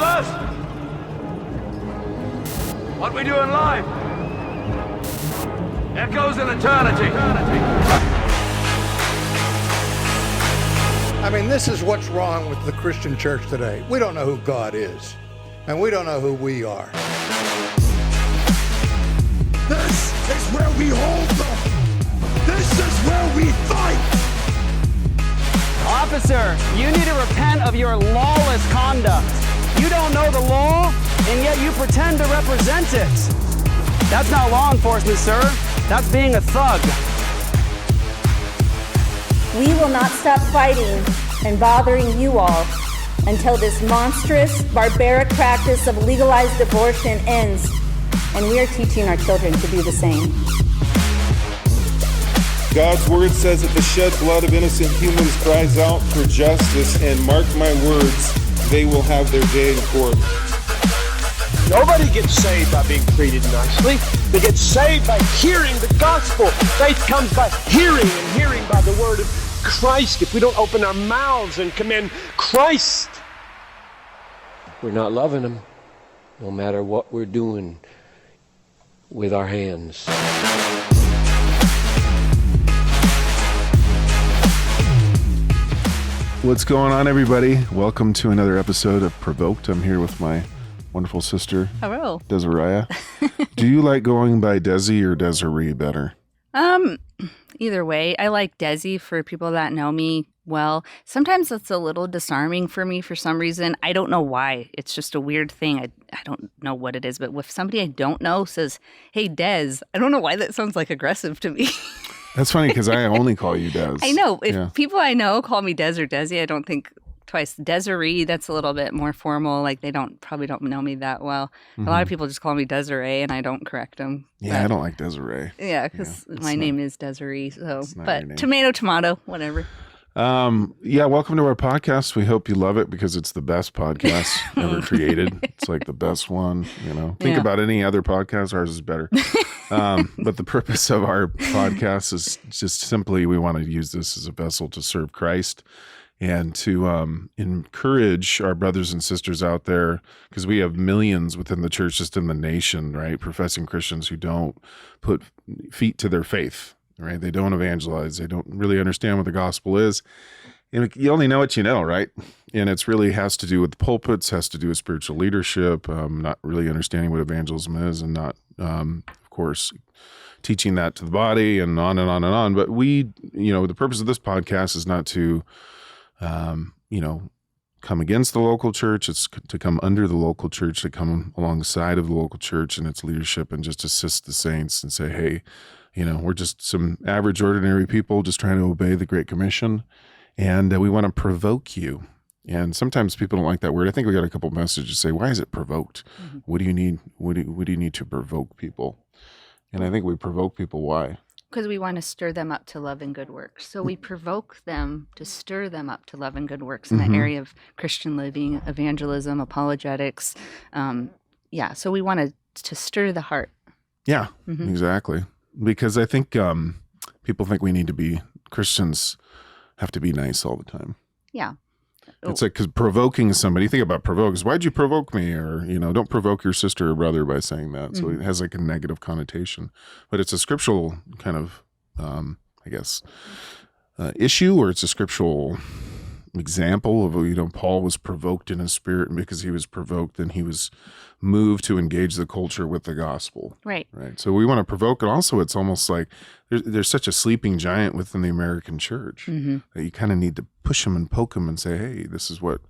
Brothers, what we do in life echoes in eternity. I mean, this is what's wrong with the Christian church today. We don't know who God is, and we don't know who we are. This is where we hold them. This is where we fight. Officer, you need to repent of your lawless conduct. You don't know the law, and yet you pretend to represent it. That's not law enforcement, sir. That's being a thug. We will not stop fighting and bothering you all until this monstrous, barbaric practice of legalized abortion ends, and we are teaching our children to do the same. God's word says that the shed blood of innocent humans cries out for justice, and mark my words, they will have their day in court. Nobody gets saved by being treated nicely. They get saved by hearing the gospel. Faith comes by hearing, and hearing by the word of Christ. If we don't open our mouths and commend Christ, we're not loving him, no matter what we're doing with our hands. What's going on, everybody? Welcome to another episode of Provoked. I'm here with my wonderful sister, hello, Desiree. Do you like going by Desi or Desiree better? Either way. I like Desi for people that know me well. Sometimes it's a little disarming for me for some reason. I don't know why. It's just a weird thing. I don't know what it is, but if somebody I don't know says, "Hey, Des," I don't know why that sounds like aggressive to me. That's funny because I only call you Des. I know. If people I know call me Des or Desi, I don't think twice. Desiree, that's a little bit more formal. Like they probably don't know me that well. Mm-hmm. A lot of people just call me Desiree, and I don't correct them. Yeah, I don't like Desiree. Yeah, because my name is Desiree. So, but tomato, whatever. Yeah, welcome to our podcast. We hope you love it because it's the best podcast ever created. It's like the best one, you know. Think about any other podcast, ours is better. But the purpose of our podcast is just simply we want to use this as a vessel to serve Christ and to encourage our brothers and sisters out there, because we have millions within the church, just in the nation, right? Professing Christians who don't put feet to their faith. Right? They don't evangelize. They don't really understand what the gospel is. And you only know what you know, right? And it's really has to do with pulpits, has to do with spiritual leadership, not really understanding what evangelism is, and not, of course, teaching that to the body, and on and on and on. But the purpose of this podcast is not to, come against the local church. It's to come under the local church, to come alongside of the local church and its leadership, and just assist the saints and say, hey, we're just some average, ordinary people just trying to obey the Great Commission, and we want to provoke you. And sometimes people don't like that word. I think we got a couple of messages say, "Why is it provoked? Mm-hmm. What do you need? What do you need to provoke people?" And I think we provoke people. Why? Because we want to stir them up to love and good works. So we provoke them to stir them up to love and good works in the area of Christian living, evangelism, apologetics. So we want to stir the heart. Yeah, exactly. Because I think people think Christians have to be nice all the time. Yeah. It's like, because provoking somebody, think about provokes. Why'd you provoke me? Or, don't provoke your sister or brother by saying that. So it has like a negative connotation. But it's a scriptural kind of, issue, or it's a scriptural example of, Paul was provoked in his spirit, and because he was provoked, then he was moved to engage the culture with the gospel. Right. So we want to provoke, and also it's almost like there's such a sleeping giant within the American church that you kind of need to push him and poke him and say, hey, this is what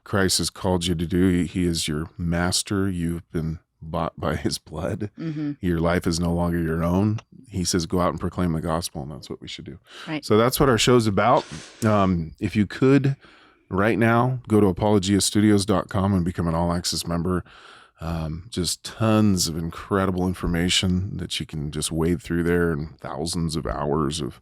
Christ has called you to do. He is your master. You've been bought by his blood. Your life is no longer your own. He says, go out and proclaim the gospel, and that's what we should do. Right. So that's what our show's about. If you could, right now, go to apologiastudios.com and become an all-access member. Just tons of incredible information that you can just wade through there, and thousands of hours of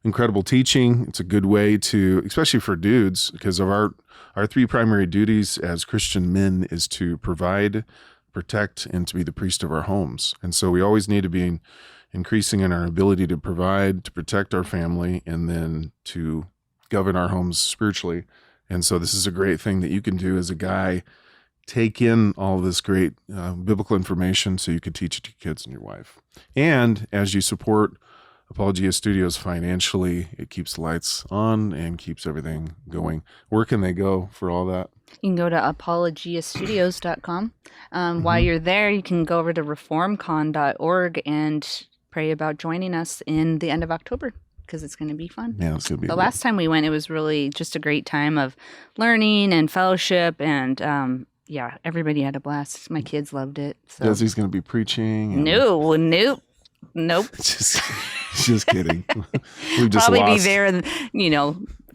incredible teaching. It's a good way to, especially for dudes, because of our three primary duties as Christian men is to provide, protect, and to be the priest of our homes. And so we always need to be increasing in our ability to provide, to protect our family, and then to govern our homes spiritually. And so this is a great thing that you can do as a guy take in all this great biblical information so you can teach it to your kids and your wife. And as you support Apologia Studios financially, it keeps the lights on and keeps everything going. Where can they go for all that? You can go to apologiastudios.com. While you're there, you can go over to reformcon.org and pray about joining us in the end of October, because it's going to be fun. Yeah, it's going to be the last time we went, it was really just a great time of learning and fellowship, and everybody had a blast. My kids loved it. So. Desi's going to be preaching. And... Nope. Just kidding. We've just probably lost. Be there and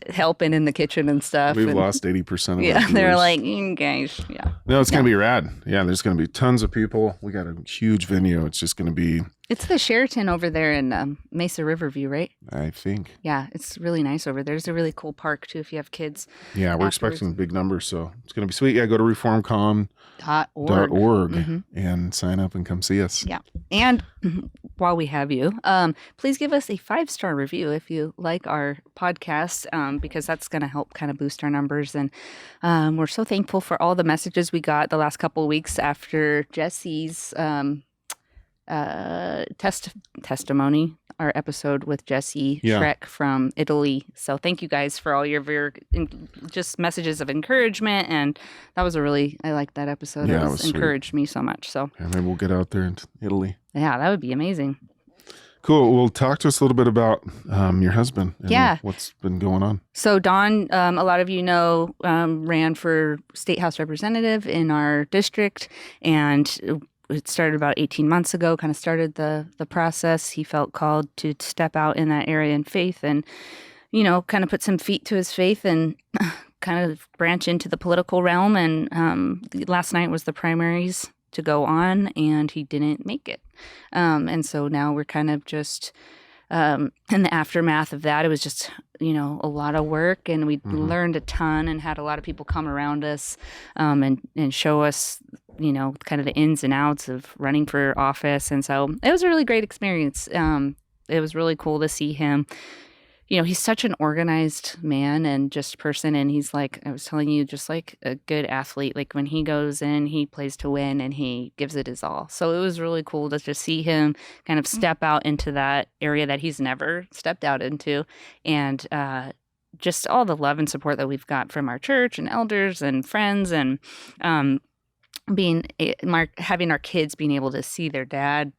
helping in the kitchen and stuff. We've lost 80% of yeah, our they're like, guys, yeah. No, it's going to be rad. Yeah, there's going to be tons of people. We got a huge venue. It's just going to be... It's the Sheraton over there in Mesa Riverview, right? I think. Yeah, it's really nice over there. There's a really cool park, too, if you have kids. Yeah, we're expecting big numbers, so it's going to be sweet. Yeah, go to reformcon.org and sign up and come see us. Yeah, and while we have you, please give us a 5-star review if you like our podcast, because that's going to help kind of boost our numbers. And we're so thankful for all the messages we got the last couple of weeks after Jesse's testimony, our episode with Jesse Schreck from Italy. So thank you guys for all your just messages of encouragement, and that was I liked that episode. Yeah, it encouraged me so much. So maybe we'll get out there into Italy. Yeah, that would be amazing. Cool. Well, talk to us a little bit about your husband and what's been going on. So Don, a lot of you know, ran for State House Representative in our district, and it started about 18 months ago, kind of started the process. He felt called to step out in that area in faith and, kind of put some feet to his faith and kind of branch into the political realm. And last night was the primaries to go on, and he didn't make it. And so now we're kind of just in the aftermath of that. It was just, a lot of work, and we learned a ton and had a lot of people come around us and show us, kind of the ins and outs of running for office. And so it was a really great experience. It was really cool to see him. He's such an organized man and just person. And he's like, I was telling you, just like a good athlete. Like when he goes in, he plays to win and he gives it his all. So it was really cool to just see him kind of step out into that area that he's never stepped out into. And just all the love and support that we've got from our church and elders and friends, and having our kids being able to see their dad,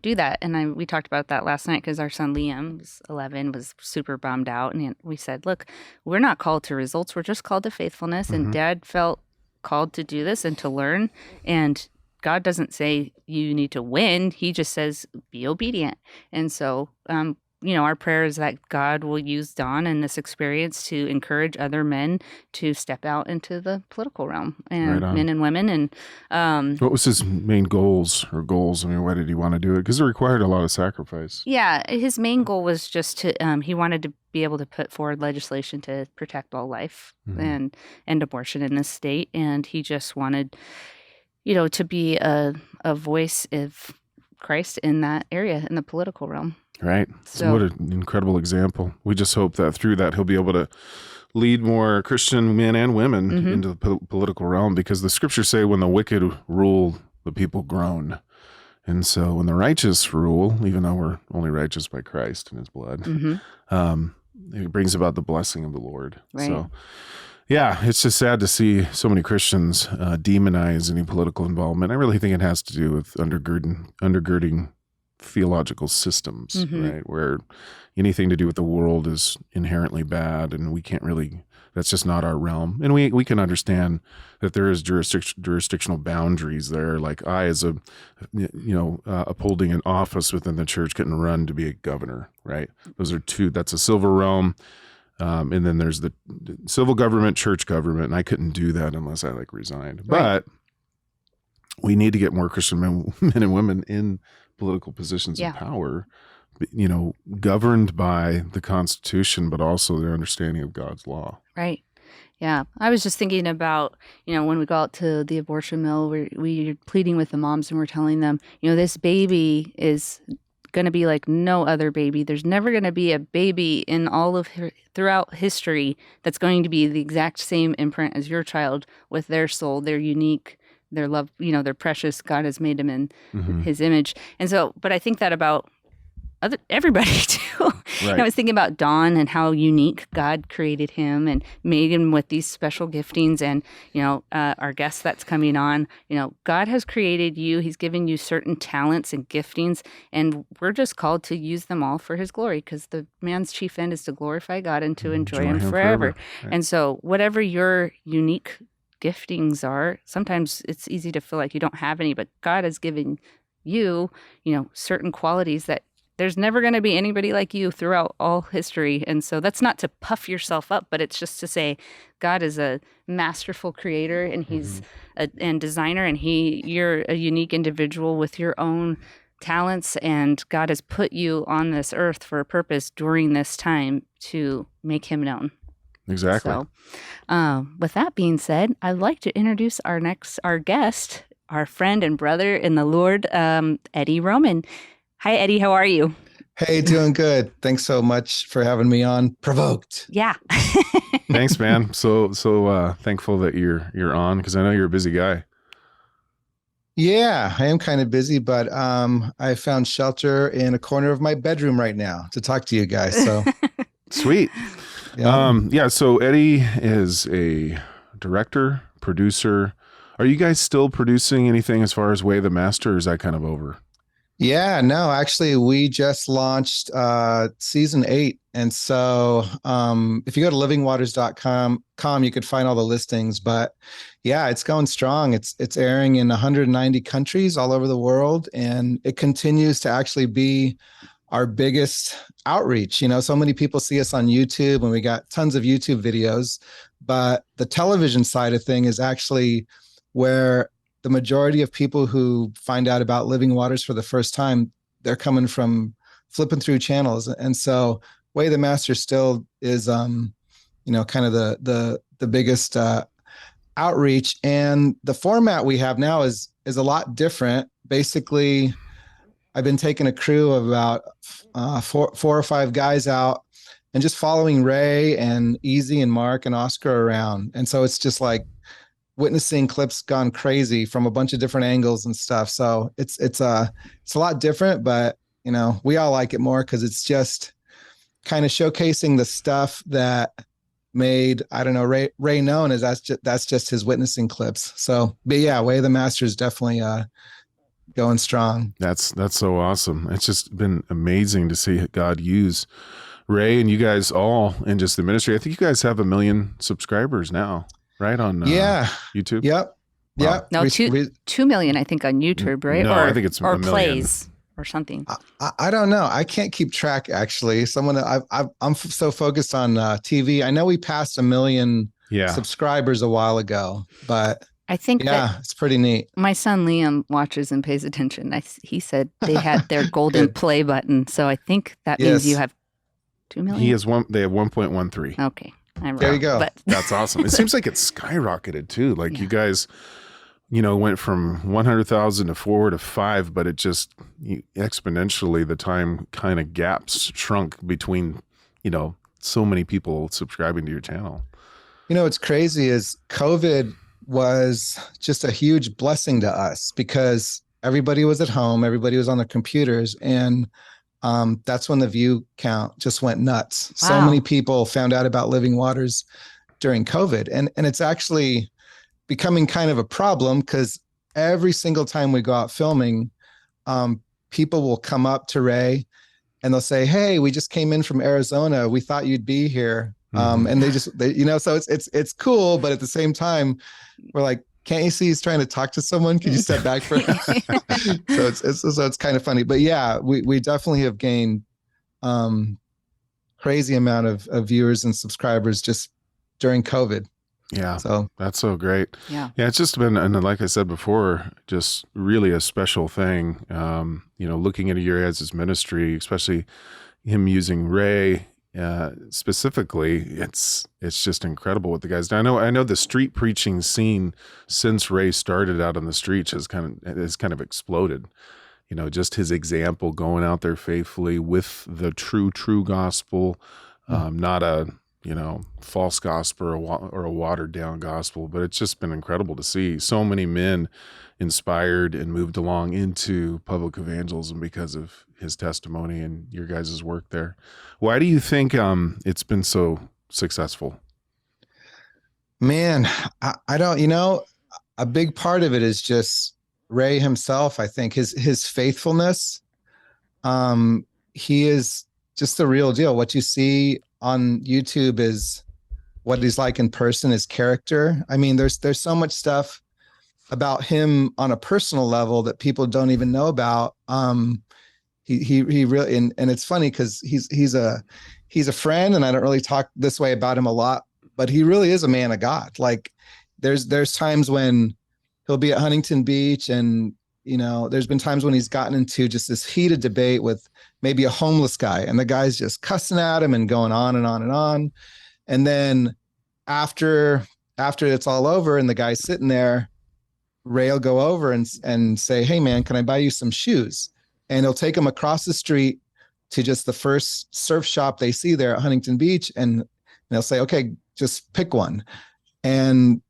do that. And we talked about that last night because our son Liam, who's 11, was super bummed out. And we said, look, we're not called to results. We're just called to faithfulness. And Dad felt called to do this and to learn. And God doesn't say you need to win. He just says, be obedient. And so, our prayer is that God will use Don and this experience to encourage other men to step out into the political realm, and men and women. And what was his main goals? I mean, why did he want to do it? Because it required a lot of sacrifice. Yeah, his main goal was just to he wanted to be able to put forward legislation to protect all life and end abortion in this state, and he just wanted, to be a voice of Christ in that area, in the political realm. Right. So what an incredible example. We just hope that through that he'll be able to lead more Christian men and women into the political realm, because the scriptures say when the wicked rule, the people groan. And so when the righteous rule, even though we're only righteous by Christ and his blood, it brings about the blessing of the Lord. Right. So, yeah, it's just sad to see so many Christians demonize any political involvement. I really think it has to do with undergirding theological systems, right? Where anything to do with the world is inherently bad, and we can't really, that's just not our realm. And we can understand that there is jurisdictional boundaries there. Like I, as upholding an office within the church, couldn't run to be a governor, right? Those are two, that's a civil realm. And then there's the civil government, church government, and I couldn't do that unless I resigned. Right. But we need to get more Christian men and women in political positions of power, governed by the Constitution, but also their understanding of God's law. Right. Yeah. I was just thinking about, when we go out to the abortion mill, we're pleading with the moms and we're telling them, this baby is going to be like no other baby. There's never going to be a baby in all of throughout history that's going to be the exact same imprint as your child with their soul, their unique, their love, they're precious. God has made them in his image. And so, but I think that about everybody too. Right. I was thinking about Don and how unique God created him and made him with these special giftings. And, our guest that's coming on, God has created you. He's given you certain talents and giftings, and we're just called to use them all for his glory, because the man's chief end is to glorify God and to enjoy him forever. Right. And so whatever your unique giftings are, sometimes it's easy to feel like you don't have any, but God has given you, certain qualities that there's never going to be anybody like you throughout all history. And so that's not to puff yourself up, but it's just to say God is a masterful creator, and he's a designer, and you're a unique individual with your own talents, and God has put you on this earth for a purpose during this time to make him known. Exactly. So with that being said, I'd like to introduce our guest, our friend and brother in the Lord, Eddie Roman. Hi, Eddie. How are you? Hey, doing good. Thanks so much for having me on Provoked. Yeah. Thanks, man. So thankful that you're on, because I know you're a busy guy. Yeah, I am kind of busy, but I found shelter in a corner of my bedroom right now to talk to you guys. So sweet. Yeah. So Eddie is a director, producer. Are you guys still producing anything as far as Way of the Master, or is that kind of over? Yeah, no, actually, we just launched season 8. And so if you go to livingwaters.com, you could find all the listings. But yeah, it's going strong. It's airing in 190 countries all over the world. And it continues to actually be our biggest outreach. So many people see us on YouTube, and we got tons of YouTube videos. But the television side of thing is actually where the majority of people who find out about Living Waters for the first time, they're coming from flipping through channels. And so Way of the Master still is, kind of the biggest outreach. And the format we have now is a lot different. Basically, I've been taking a crew of about four or five guys out and just following Ray and Easy and Mark and Oscar around. And so it's just like witnessing clips gone crazy from a bunch of different angles and stuff. So it's a lot different, but we all like it more because it's just kind of showcasing the stuff that made, I don't know, Ray known as that's just his witnessing clips. So, but yeah, Way of the Master is definitely going strong. That's so awesome. It's just been amazing to see God use Ray and you guys all in just the ministry. I think you guys have 1 million subscribers now. Right on YouTube. Yep. Wow. Yep. No, 2 million, I think, on YouTube, right? No, I think it's or 1 million. plays or something. I don't know. I can't keep track. Actually, I'm so focused on TV. I know we passed 1 million subscribers a while ago, but I think it's pretty neat. My son Liam watches and pays attention. He said they had their golden play button, so I think that means you have 2 million. They have 1.13. Okay. There you go. But that's awesome. It seems like it's skyrocketed too. Like you guys, went from 100,000 to 4 to 5, but it just exponentially the time kind of gaps shrunk between, so many people subscribing to your channel. What's crazy is COVID was just a huge blessing to us because everybody was at home, everybody was on their computers, and that's when the view count just went nuts. Wow. So many people found out about Living Waters during COVID. And it's actually becoming kind of a problem because every single time we go out filming, people will come up to Ray and they'll say, "Hey, we just came in from Arizona. We thought you'd be here." And they so it's cool. But at the same time, we're like, can't you see he's trying to talk to someone? Can you step back for so it's kind of funny. But yeah, we definitely have gained crazy amount of viewers and subscribers just during COVID. Yeah. So that's so great. Yeah. Yeah. It's just been, and like I said before, just really a special thing. Looking into your guys' ministry, especially him using Ray, specifically, it's just incredible what the guys do. I know the street preaching scene since Ray started out on the streets has kind of exploded. just his example, going out there faithfully with the true gospel, not a, false gospel or a watered down gospel. But it's just been incredible to see so many men inspired and moved along into public evangelism because of his testimony and your guys' work there. Why do you think it's been so successful? Man, I don't, a big part of it is just Ray himself. I think his faithfulness. He is just the real deal. What you see on YouTube is what he's like in person, his character. I mean, there's so much stuff about him on a personal level that people don't even know about. He really, and it's funny because he's a friend, and I don't really talk this way about him a lot, but he really is a man of God. Like there's times when he'll be at Huntington Beach, and there's been times when he's gotten into just this heated debate with maybe a homeless guy, and the guy's just cussing at him and going on and on and on. And then after it's all over and the guy's sitting there, Ray will go over and say, "Hey man, can I buy you some shoes?" And he'll take him across the street to just the first surf shop they see there at Huntington Beach. And they'll say, "Okay, just pick one." And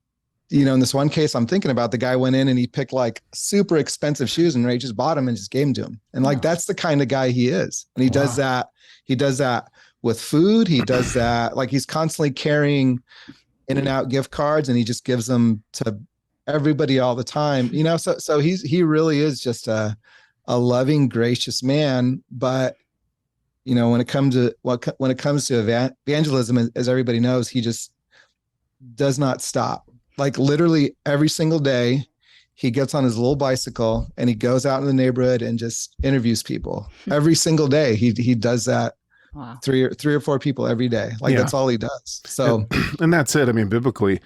in this one case I'm thinking about, the guy went in and he picked like super expensive shoes, and Ray just bought them and just gave them to him. And like, that's the kind of guy he is. And he does that. He does that with food. He does that. Like, he's constantly carrying In-N-Out gift cards, and he just gives them to everybody all the time. So he really is just a loving, gracious man. But when it comes to evangelism, as everybody knows, he just does not stop. Like literally every single day, he gets on his little bicycle and he goes out in the neighborhood and just interviews people. Every single day, he does that. Wow. Three or four people every day. Like, that's all he does. So, and that's it. I mean, biblically,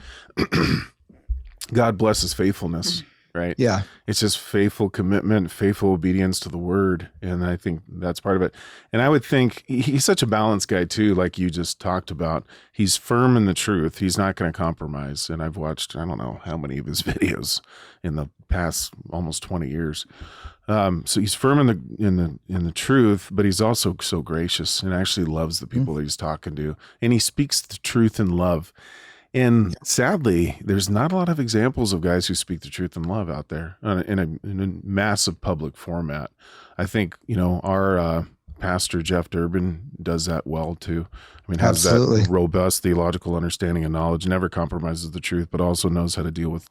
God blesses faithfulness, right? Yeah. It's just faithful commitment, faithful obedience to the word. And I think that's part of it. And I would think he's such a balanced guy too, like you just talked about. He's firm in the truth. He's not going to compromise. And I've watched, I don't know how many of his videos in the past almost 20 years. So he's firm in the truth, but he's also so gracious and actually loves the people that he's talking to. And he speaks the truth in love. And sadly, there's not a lot of examples of guys who speak the truth in love out there in a massive public format. I think, our pastor, Jeff Durbin, does that well too. I mean, has that robust theological understanding and knowledge, never compromises the truth, but also knows how to deal with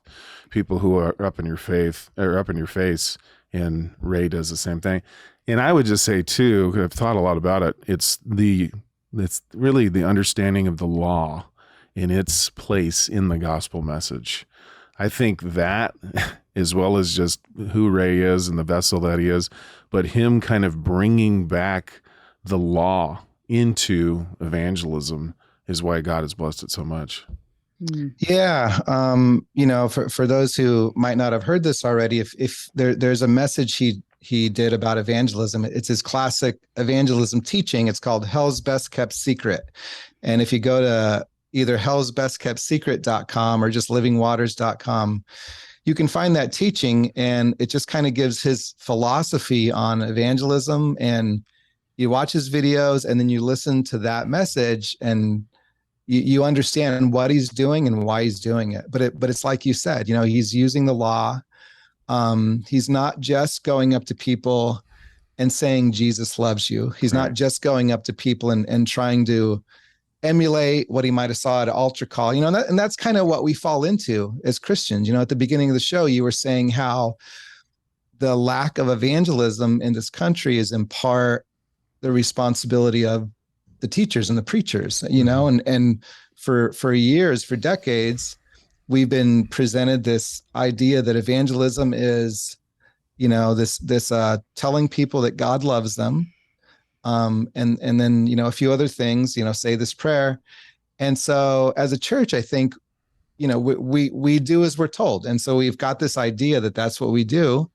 people who are up in your face. And Ray does the same thing. And I would just say too, 'cause I've thought a lot about it, it's really the understanding of the law in its place in the gospel message. I think that, as well as just who Ray is and the vessel that he is, but him kind of bringing back the law into evangelism is why God has blessed it so much. Yeah. For those who might not have heard this already, if there's a message he did about evangelism, it's his classic evangelism teaching. It's called Hell's Best Kept Secret. And if you go to either hellsbestkeptsecret.com or just livingwaters.com, you can find that teaching, and it just kind of gives his philosophy on evangelism. And you watch his videos and then you listen to that message, and you understand what he's doing and why he's doing it. But it's like you said, he's using the law. He's not just going up to people and saying Jesus loves you. He's not just going up to people and trying to emulate what he might have saw at an altar call, and that's kind of what we fall into as Christians. At the beginning of the show, you were saying how the lack of evangelism in this country is in part the responsibility of the teachers and the preachers, and for years, for decades, we've been presented this idea that evangelism is, this telling people that God loves them. And then, a few other things, say this prayer. And so as a church, I think, we do as we're told. And so we've got this idea that that's what we do.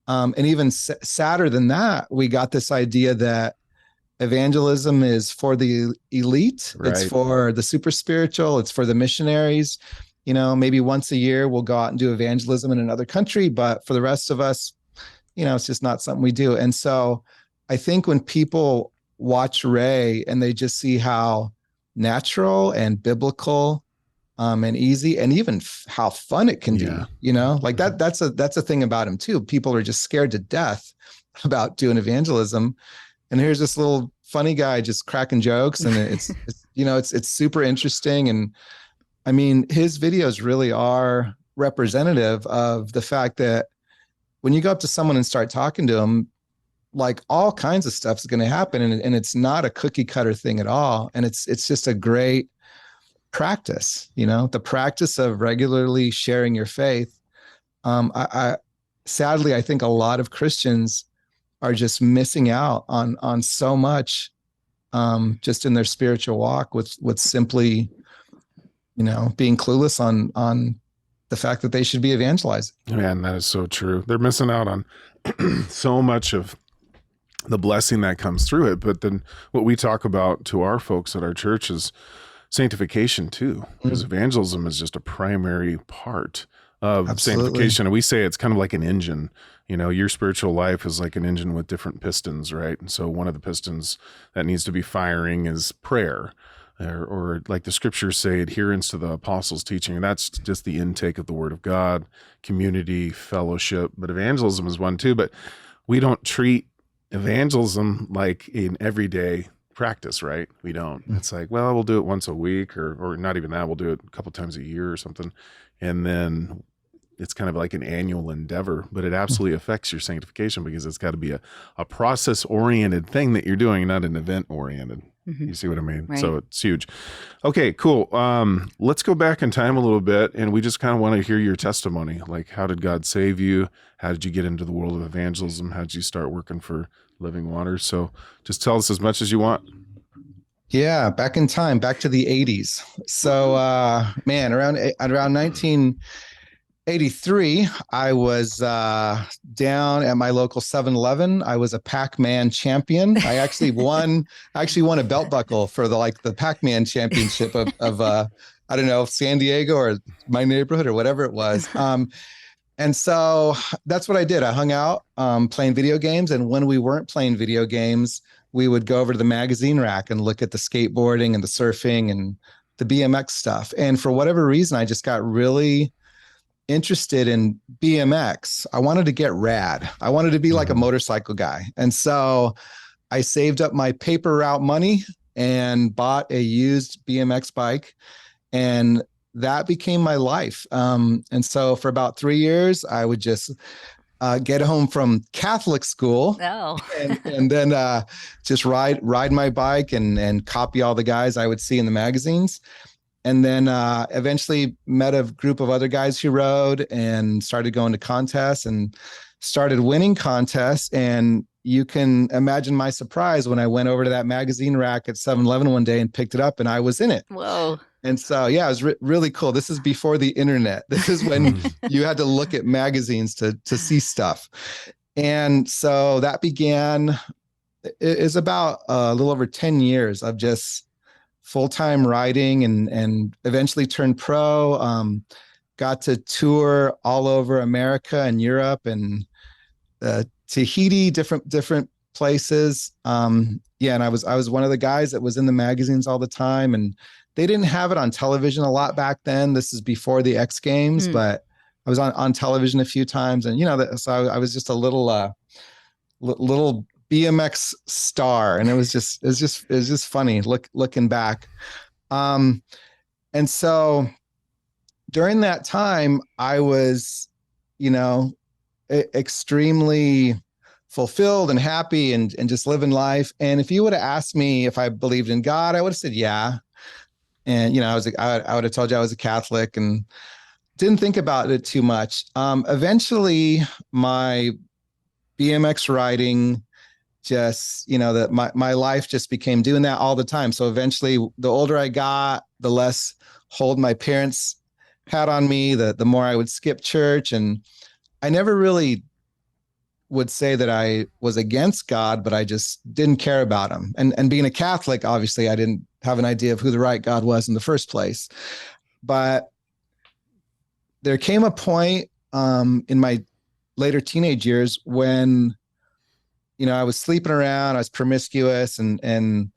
And even sadder than that, we got this idea that evangelism is for the elite. Right. It's for the super spiritual. It's for the missionaries. Maybe once a year we'll go out and do evangelism in another country, but for the rest of us, it's just not something we do. And so I think when people watch Ray and they just see how natural and biblical and easy, and even how fun it can be, like that's a thing about him too. People are just scared to death about doing evangelism. And here's this little funny guy just cracking jokes, and it's super interesting. And I mean, his videos really are representative of the fact that when you go up to someone and start talking to them, like all kinds of stuff is going to happen. And it's not a cookie cutter thing at all. And it's just a great practice, the practice of regularly sharing your faith. Sadly, I think a lot of Christians are just missing out on so much, just in their spiritual walk with simply, being clueless on the fact that they should be evangelized. Man, that is so true. They're missing out on so much of the blessing that comes through it. But then what we talk about to our folks at our church is sanctification too, because evangelism is just a primary part of sanctification. And we say it's kind of like an engine. Your spiritual life is like an engine with different pistons, right? And so one of the pistons that needs to be firing is prayer, or like the scriptures say, adherence to the apostles' teaching. And that's just the intake of the word of God, community, fellowship. But evangelism is one too. But we don't treat evangelism like an everyday practice, right? We don't. It's like, well, we'll do it once a week, or not even that. We'll do it a couple times a year or something. And then it's kind of like an annual endeavor, but it absolutely affects your sanctification because it's got to be a process-oriented thing that you're doing, not an event-oriented. You see what I mean? Right. So it's huge. Okay, cool. Let's go back in time a little bit, and we just kind of want to hear your testimony. Like, how did God save you? How did you get into the world of evangelism? How did you start working for Living Waters? So just tell us as much as you want. Yeah, back in time, back to the 80s. So, man, around 1983, I was down at my local 7-Eleven. I was a Pac-Man champion. I actually won a belt buckle for the Pac-Man championship of I don't know, San Diego or my neighborhood or whatever it was. And so that's what I did. I hung out playing video games. And when we weren't playing video games, we would go over to the magazine rack and look at the skateboarding and the surfing and the BMX stuff. And for whatever reason, I just got really interested in BMX. I wanted to get rad. I wanted to be like a motorcycle guy. And so I saved up my paper route money and bought a used BMX bike, and that became my life. And so for about 3 years, I would just get home from Catholic school and then just ride my bike and copy all the guys I would see in the magazines. And then eventually met a group of other guys who rode and started going to contests and started winning contests. And you can imagine my surprise when I went over to that magazine rack at 7-Eleven one day and picked it up, and I was in it. Whoa. And so, yeah, it was really cool. This is before the internet. This is when you had to look at magazines to see stuff. And so that began, is about a little over 10 years of just full-time riding, and eventually turned pro, got to tour all over America and Europe and Tahiti, different places. And I was one of the guys that was in the magazines all the time, and they didn't have it on television a lot back then. This is before the X Games, but I was on television a few times, and so I was just a little BMX star, and it was just funny looking back. And so during that time, I was, extremely fulfilled and happy and just living life. And if you would have asked me if I believed in God, I would have said, yeah. And, I would have told you I was a Catholic and didn't think about it too much. Eventually my BMX riding just, my life just became doing that all the time. So eventually the older I got, the less hold my parents had on me, the more I would skip church. And I never really would say that I was against God, but I just didn't care about him. And being a Catholic, obviously I didn't have an idea of who the right God was in the first place. But there came a point in my later teenage years when, I was sleeping around, I was promiscuous and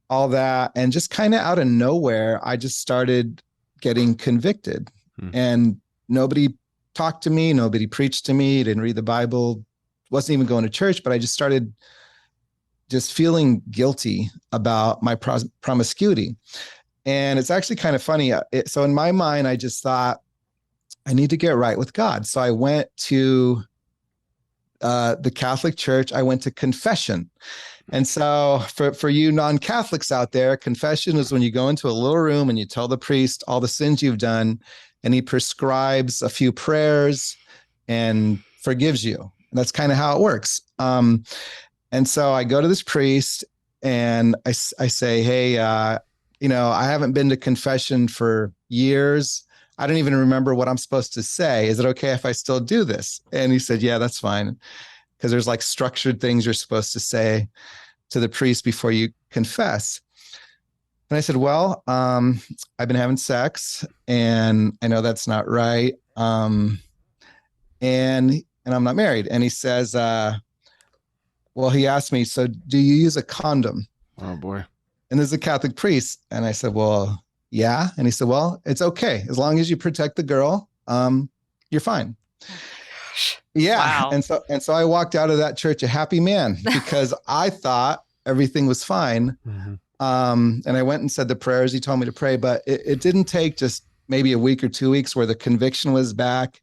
all that. And just kind of out of nowhere, I just started getting convicted. And nobody talked to me. Nobody preached to me. Didn't read the Bible. Wasn't even going to church, but I just started just feeling guilty about my promiscuity. And it's actually kind of funny. So in my mind, I just thought, I need to get right with God. So I went to the Catholic Church. I went to confession. And so for you non-Catholics out there, confession is when you go into a little room and you tell the priest all the sins you've done, and he prescribes a few prayers and forgives you. And that's kind of how it works. And so I go to this priest and I say, hey, I haven't been to confession for years. I don't even remember what I'm supposed to say. Is it okay if I still do this? And he said, yeah, that's fine. Because there's like structured things you're supposed to say to the priest before you confess. And I said, well, I've been having sex and I know that's not right. And I'm not married. And he says, well, he asked me, so do you use a condom? Oh boy. And there's a Catholic priest. And I said, well, yeah. And he said, well, it's okay. As long as you protect the girl, you're fine. Yeah. Wow. And so I walked out of that church a happy man because I thought everything was fine. And I went and said the prayers he told me to pray, but it didn't take just maybe a week or 2 weeks where the conviction was back.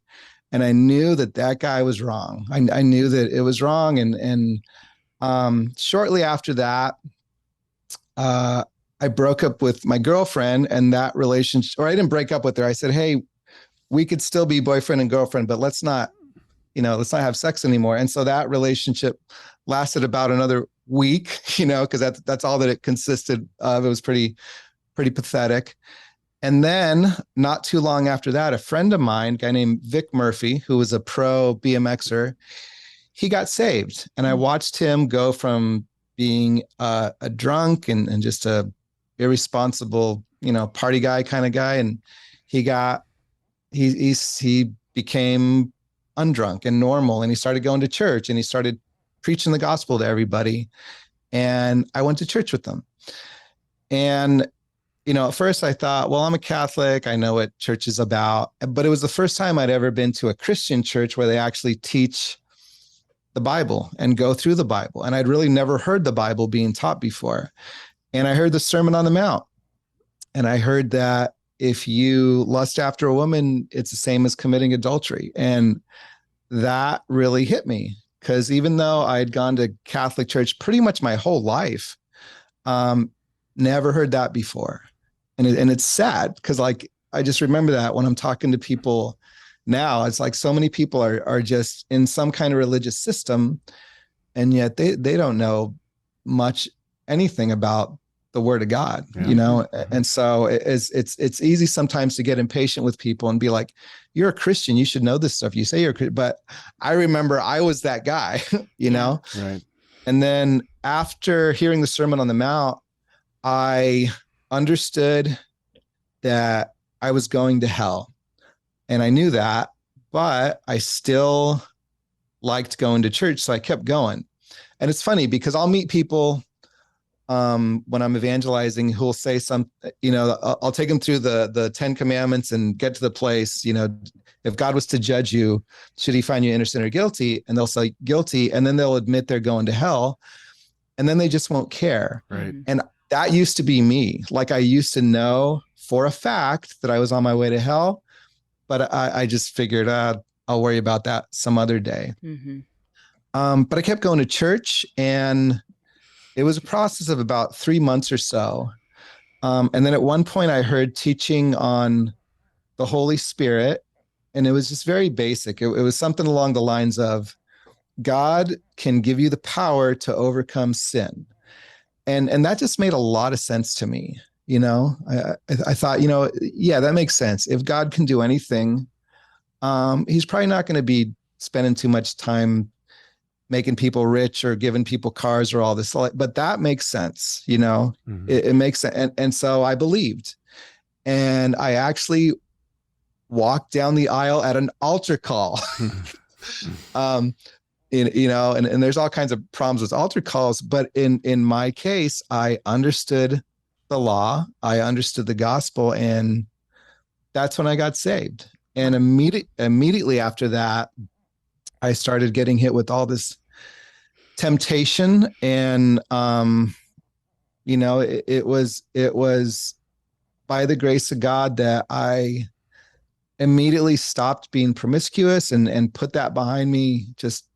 And I knew that guy was wrong. I knew that it was wrong. And shortly after that, I broke up with my girlfriend, and that relationship, or I didn't break up with her. I said, hey, we could still be boyfriend and girlfriend, but let's not have sex anymore. And so that relationship lasted about another week, because that's all that it consisted of. It was pretty pathetic. And then not too long after that, a friend of mine, a guy named Vic Murphy, who was a pro BMXer, he got saved. And I watched him go from being a drunk and just a irresponsible, party guy kind of guy. And he became undrunk and normal. And he started going to church and he started preaching the gospel to everybody. And I went to church with them. And, at first I thought, well, I'm a Catholic. I know what church is about. But it was the first time I'd ever been to a Christian church where they actually teach the Bible and go through the Bible. And I'd really never heard the Bible being taught before. And I heard the Sermon on the Mount. And I heard that if you lust after a woman, it's the same as committing adultery. And that really hit me, because even though I had gone to Catholic church pretty much my whole life, never heard that before. And it's sad, because I just remember that when I'm talking to people now, it's like so many people are just in some kind of religious system, and yet they don't know much anything about the word of God, And so it's easy sometimes to get impatient with people and be like, you're a Christian, you should know this stuff. You say you're a Christian, but I remember I was that guy, Right. And then after hearing the Sermon on the Mount, I understood that I was going to hell. And I knew that, but I still liked going to church. So I kept going. And it's funny because I'll meet people when I'm evangelizing who'll say I'll take them through the 10 commandments and get to the place, if God was to judge you, should he find you innocent or guilty? And they'll say guilty. And then they'll admit they're going to hell. And then they just won't care. Right. And that used to be me. Like I used to know for a fact that I was on my way to hell, but I just figured I'll worry about that some other day. But I kept going to church, and it was a process of about 3 months or so. And then at one point I heard teaching on the Holy Spirit, and it was just very basic. It was something along the lines of, God can give you the power to overcome sin. And that just made a lot of sense to me. I thought, yeah, that makes sense. If God can do anything, he's probably not going to be spending too much time making people rich or giving people cars or all this, but that makes sense. It makes sense. And so I believed, and I actually walked down the aisle at an altar call And there's all kinds of problems with altar calls. But in my case, I understood the law. I understood the gospel. And that's when I got saved. And immediately after that, I started getting hit with all this temptation. And, it was by the grace of God that I immediately stopped being promiscuous and put that behind me, just,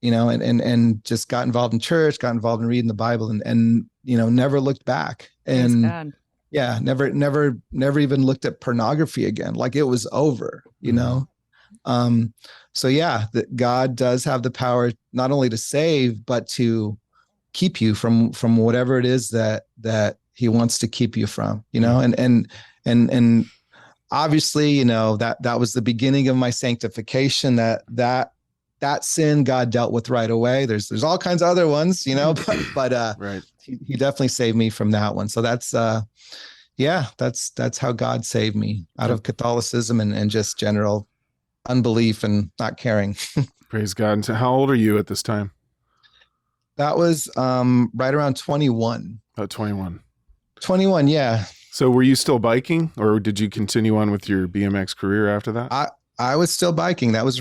and just got involved in church, got involved in reading the Bible and never looked back. And yeah, never even looked at pornography again. Like it was over, So yeah, that God does have the power not only to save, but to keep you from whatever it is that he wants to keep you from, and obviously, that was the beginning of my sanctification, that sin God dealt with right away. There's all kinds of other ones, but right. He definitely saved me from that one. So that's how God saved me out of Catholicism and just general unbelief and not caring. Praise God. And so how old are you at this time? That was right around 21. About 21. 21, yeah. So were you still biking, or did you continue on with your BMX career after that? I was still biking. That was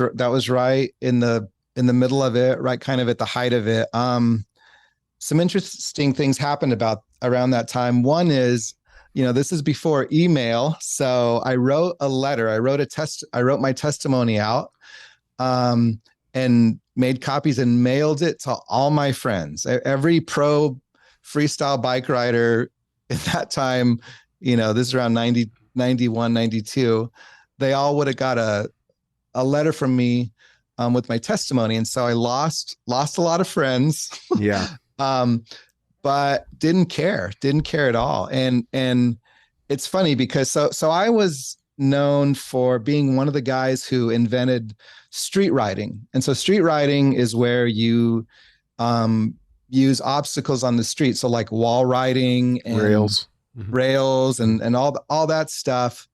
right in the middle of it, right kind of at the height of it. Some interesting things happened around that time. One is, this is before email. So I wrote a letter. I wrote my testimony out, and made copies and mailed it to all my friends. Every pro freestyle bike rider at that time, this is around 90, 91, 92, they all would have got a letter from me with my testimony. And so I lost a lot of friends. Yeah. But didn't care at all. And it's funny because so I was known for being one of the guys who invented street riding. And so street riding is where you use obstacles on the street. So like wall riding and rails and all that stuff.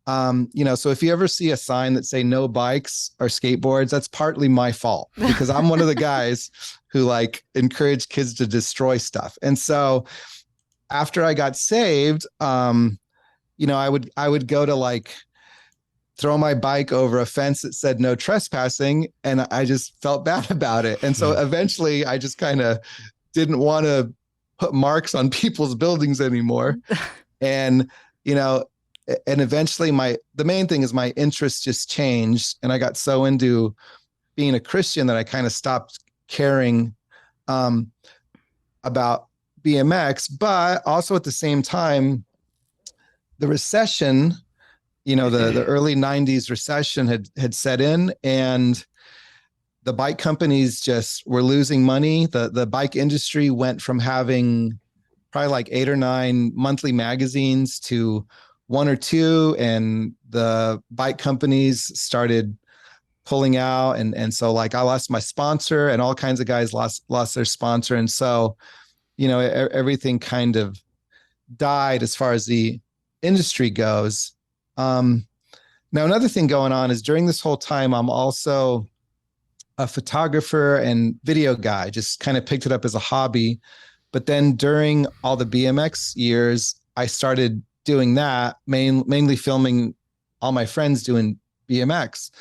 So if you ever see a sign that say no bikes or skateboards, that's partly my fault because I'm one of the guys who encourage kids to destroy stuff. And so after I got saved, I would go to throw my bike over a fence that said no trespassing. And I just felt bad about it. And so eventually I just kind of didn't want to put marks on people's buildings anymore. And, and eventually the main thing is my interest just changed. And I got so into being a Christian that I kind of stopped caring about BMX, but also at the same time, the recession, the early 90s recession had set in, and the bike companies just were losing money. The bike industry went from having probably 8 or 9 monthly magazines to 1 or 2, and the bike companies started pulling out. And so I lost my sponsor, and all kinds of guys lost their sponsor. And so, everything kind of died as far as the industry goes. Now, another thing going on is during this whole time, I'm also a photographer and video guy, just kind of picked it up as a hobby. But then during all the BMX years, I started doing that, mainly filming all my friends doing BMX.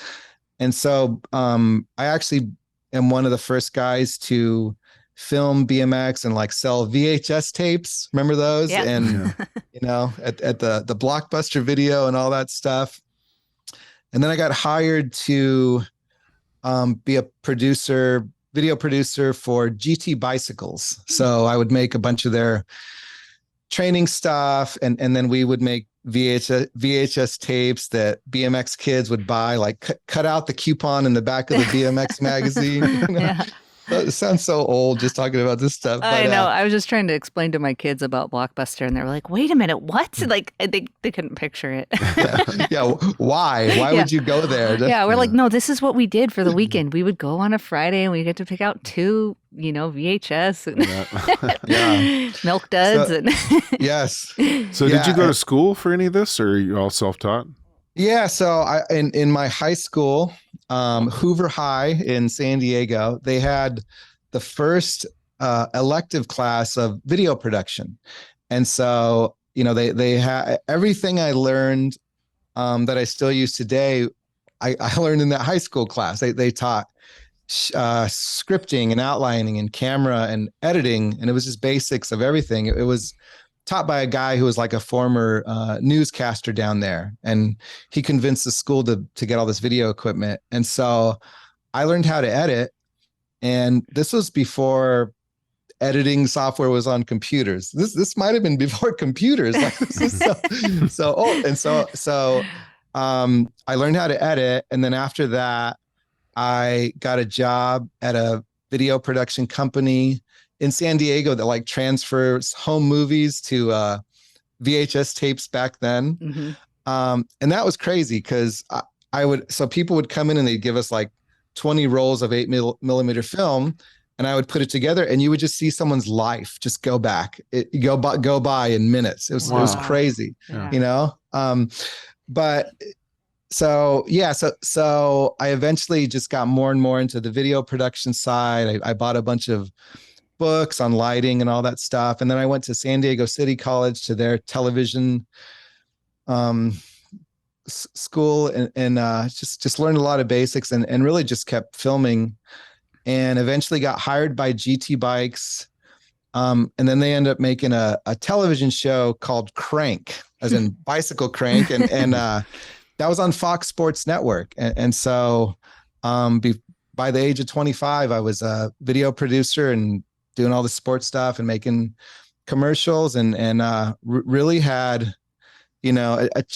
And so I actually am one of the first guys to film BMX and sell VHS tapes. Remember those? Yeah. And, at the Blockbuster Video and all that stuff. And then I got hired to be a video producer for GT Bicycles. So I would make a bunch of their training stuff, and then we would make VHS tapes that BMX kids would buy, cut out the coupon in the back of the BMX magazine. Yeah. It sounds so old just talking about this stuff. I know. I was just trying to explain to my kids about Blockbuster, and they were like, wait a minute, what? They couldn't picture it. Yeah. Why? Why would you go there? Yeah. We're like, no, this is what we did for the weekend. We would go on a Friday and we get to pick out 2, VHS and Milk Duds. Yes. So did you go to school for any of this, or are you all self-taught? Yeah. So in my high school, Hoover High in San Diego. They had the first elective class of video production. And so, they had everything I learned that I still use today. I learned in that high school class. They taught scripting and outlining and camera and editing. And it was just basics of everything. It was taught by a guy who was like a former newscaster down there. And he convinced the school to get all this video equipment. And so I learned how to edit. And this was before editing software was on computers. This might have been before computers. Like, this is so old. And so I learned how to edit. And then after that, I got a job at a video production company in San Diego that like transfers home movies to VHS tapes back then. Mm-hmm. And that was crazy because so people would come in and they'd give us like 20 rolls of 8mm film, and I would put it together, and you would just see someone's life just go by in minutes. It was crazy, but so I eventually just got more and more into the video production side. I bought a bunch of books on lighting and all that stuff. And then I went to San Diego City College to their television school and just learned a lot of basics and really just kept filming, and eventually got hired by GT Bikes. And then they ended up making a television show called Crank, as in bicycle crank. And that was on Fox Sports Network. And so by the age of 25, I was a video producer and doing all the sports stuff and making commercials and really had,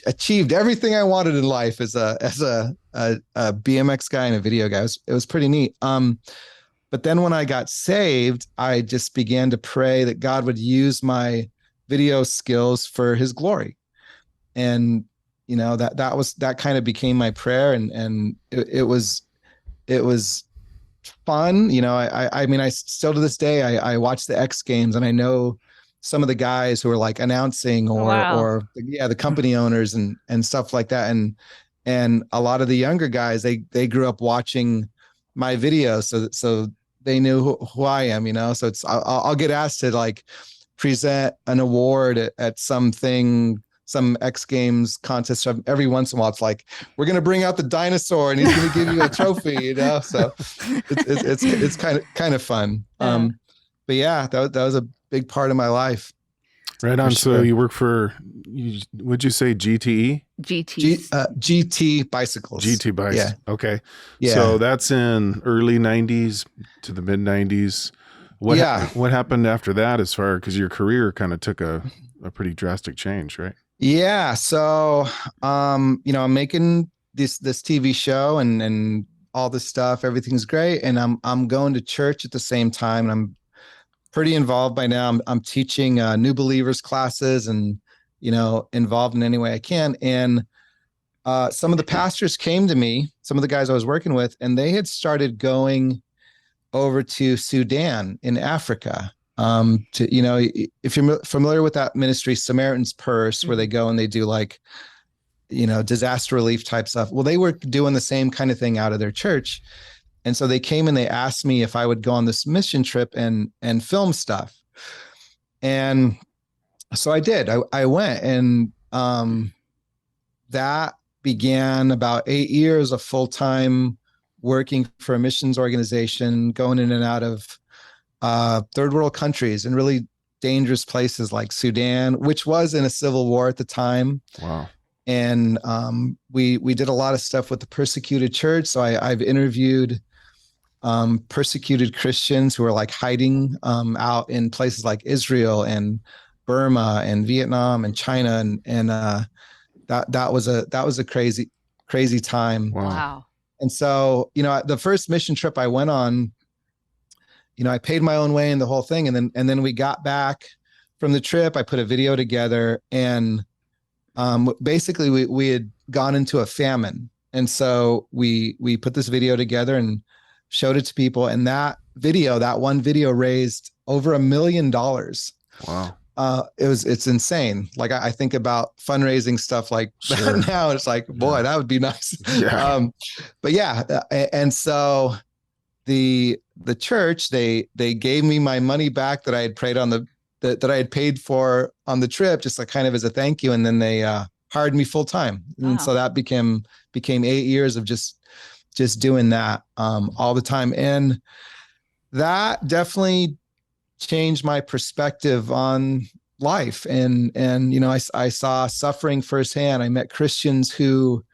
achieved everything I wanted in life as a BMX guy and a video guy. It was pretty neat. But then when I got saved, I just began to pray that God would use my video skills for his glory. And, that kind of became my prayer, and it was fun. I mean, I still to this day, I watch the X Games, and I know some of the guys who are like announcing or the company owners and stuff like that. And a lot of the younger guys, they grew up watching my videos. So they knew who I am, so I'll get asked to like present an award at some X Games contest every once in a while. It's like, we're going to bring out the dinosaur and he's going to give you a trophy, so it's kind of fun. But yeah, that was a big part of my life. Right on. Sure. So you work for, would you say GTE? GT Bicycles. GT Bikes. Yeah. Okay. Yeah. So that's in early 90s to the mid 90s. What happened after that because your career kind of took a pretty drastic change, right? Yeah. So, I'm making this TV show and all this stuff. Everything's great. And I'm going to church at the same time. And I'm pretty involved by now. I'm teaching new believers classes and, involved in any way I can. And some of the pastors came to me, some of the guys I was working with, and they had started going over to Sudan in Africa. If you're familiar with that ministry, Samaritan's Purse, where they go and they do like, disaster relief type stuff. Well, they were doing the same kind of thing out of their church. And so they came and they asked me if I would go on this mission trip and film stuff. And so I did. I went, and that began about 8 years of full-time working for a missions organization, going in and out of third world countries and really dangerous places like Sudan, which was in a civil war at the time. Wow. And we did a lot of stuff with the persecuted church. So I've interviewed persecuted Christians who are like hiding out in places like Israel and Burma and Vietnam and China, and that was a crazy time. Wow. And so, the first mission trip I went on, I paid my own way in the whole thing, and then we got back from the trip. I put a video together, and basically we had gone into a famine, and so we put this video together and showed it to people, and that one video raised over $1 million. Wow. it's insane. Like I think about fundraising stuff like that now. It's like, boy, that would be nice. Yeah. But yeah. And so the church, they gave me my money back that I had prayed on that I had paid for on the trip, just like kind of as a thank you. And then they hired me full time. And so that became 8 years of just doing that all the time. And that definitely changed my perspective on life. And I saw suffering firsthand. I met Christians who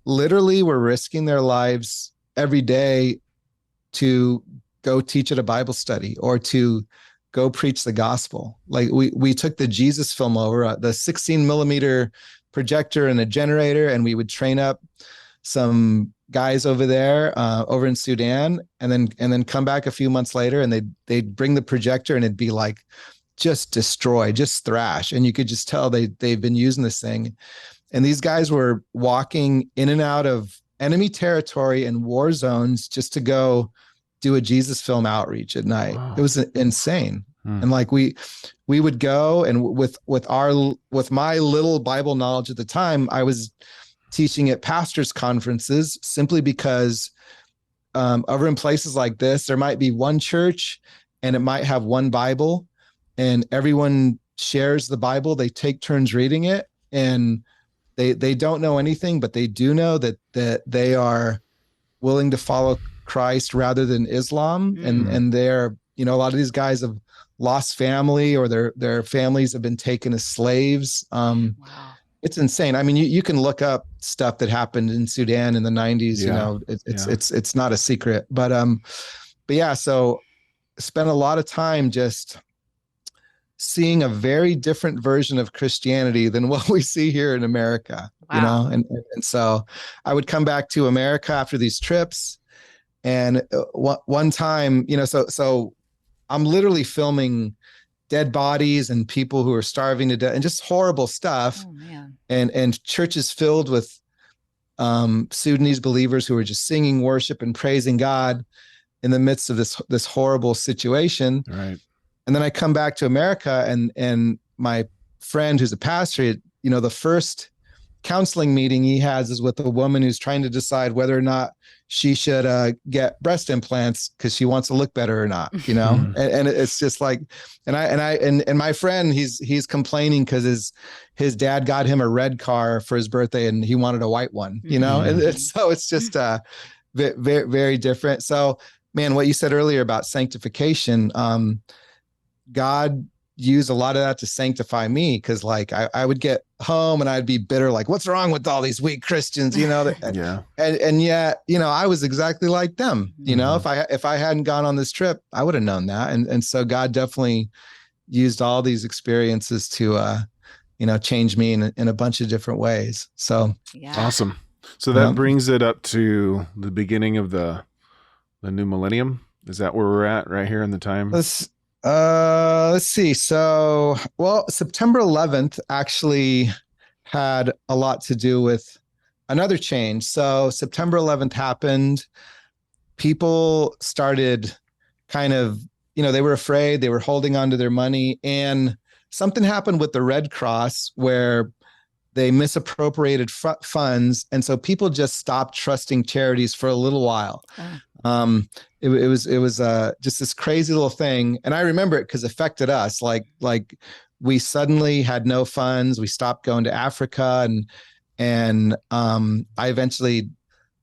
literally were risking their lives every day to go teach at a Bible study or to go preach the gospel. Like we took the Jesus film over, the 16 millimeter projector and a generator, and we would train up some guys over there, over in Sudan, and then come back a few months later, and they'd bring the projector, and it'd be like just destroy, just thrash, and you could just tell they've been using this thing. And these guys were walking in and out of enemy territory and war zones just to go do a Jesus film outreach at night. Wow. It was insane. And like we would go, and with my little Bible knowledge at the time, I was teaching at pastors' conferences simply because over in places like this, there might be one church and it might have one Bible, and everyone shares the Bible. They take turns reading it, and they don't know anything, but they do know that they are willing to follow Christ rather than Islam. And they're, a lot of these guys have lost family, or their families have been taken as slaves. Wow. It's insane. I mean, you can look up stuff that happened in Sudan in the 90s. It's not a secret. But yeah, so spent a lot of time just seeing a very different version of Christianity than what we see here in America. Wow. And so I would come back to America after these trips, and one time, so I'm literally filming dead bodies and people who are starving to death and just horrible stuff. Oh, man. And churches filled with Sudanese believers who are just singing worship and praising God in the midst of this horrible situation. Right. And then I come back to America, and my friend who's a pastor, the first counseling meeting he has is with a woman who's trying to decide whether or not she should get breast implants because she wants to look better or not, and it's just like, and my friend, he's complaining because his dad got him a red car for his birthday and he wanted a white one, and so it's just very, very different. So, man, what you said earlier about sanctification, God used a lot of that to sanctify me, because like I would get home and I'd be bitter, like, what's wrong with all these weak Christians, Yeah. And yet, I was exactly like them. If I hadn't gone on this trip, I would have known that. And so God definitely used all these experiences to change me in a bunch of different ways. So awesome. So that brings it up to the beginning of the new millennium. Is that where we're at right here in the time? Let's see. So, September 11th actually had a lot to do with another change. So September 11th happened. People started kind of, they were afraid, they were holding on to their money, and something happened with the Red Cross where they misappropriated funds. And so people just stopped trusting charities for a little while. It was just this crazy little thing. And I remember it because it affected us. Like we suddenly had no funds. We stopped going to Africa, and I eventually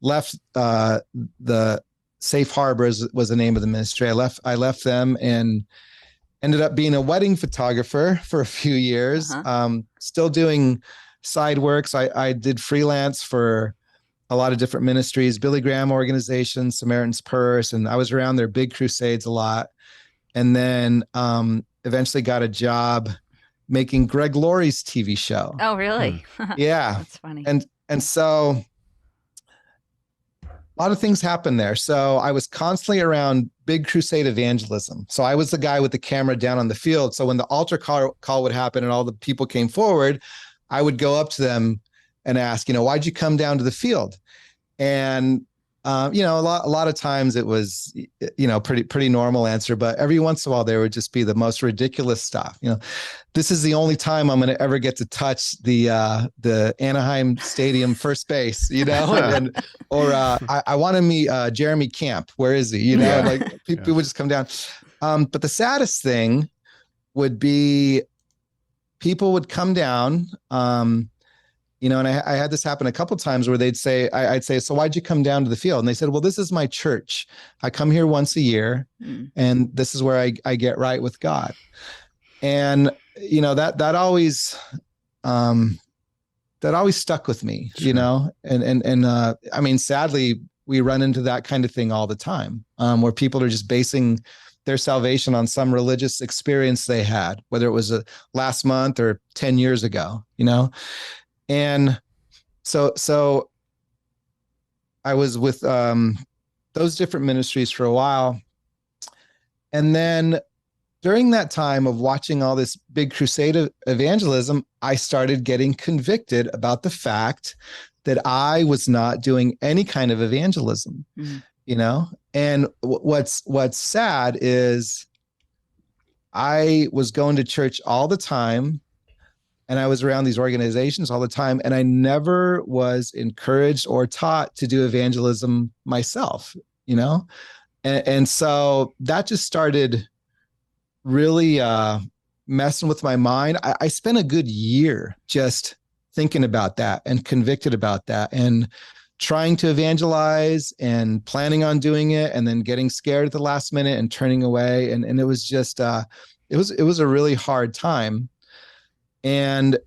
left the Safe Harbors was the name of the ministry. I left them and ended up being a wedding photographer for a few years. Still doing side works. I did freelance for a lot of different ministries, Billy Graham organizations, Samaritan's Purse, and I was around their big crusades a lot. And then eventually got a job making Greg Laurie's TV show. Oh, really? Yeah. That's funny. And so a lot of things happened there. So I was constantly around big crusade evangelism. So I was the guy with the camera down on the field. So when the altar call would happen and all the people came forward, I would go up to them and ask, why'd you come down to the field? And A lot of times it was, pretty normal answer, but every once in a while there would just be the most ridiculous stuff. This is the only time I'm going to ever get to touch the Anaheim Stadium first base, or I want to meet Jeremy Camp. Where is he? People would just come down. But the saddest thing would be people would come down, and I had this happen a couple of times where I'd say, so why'd you come down to the field? And they said, well, this is my church. I come here once a year and this is where I get right with God. And, that always stuck with me, Sure. and sadly we run into that kind of thing all the time, where people are just basing their salvation on some religious experience they had, whether it was last month or 10 years ago, And so I was with those different ministries for a while. And then during that time of watching all this big crusade evangelism, I started getting convicted about the fact that I was not doing any kind of evangelism, And what's sad is I was going to church all the time, and I was around these organizations all the time, and I never was encouraged or taught to do evangelism myself, And so that just started really messing with my mind. I spent a good year just thinking about that and convicted about that and trying to evangelize and planning on doing it, and then getting scared at the last minute and turning away. And it was just, it was a really hard time. And,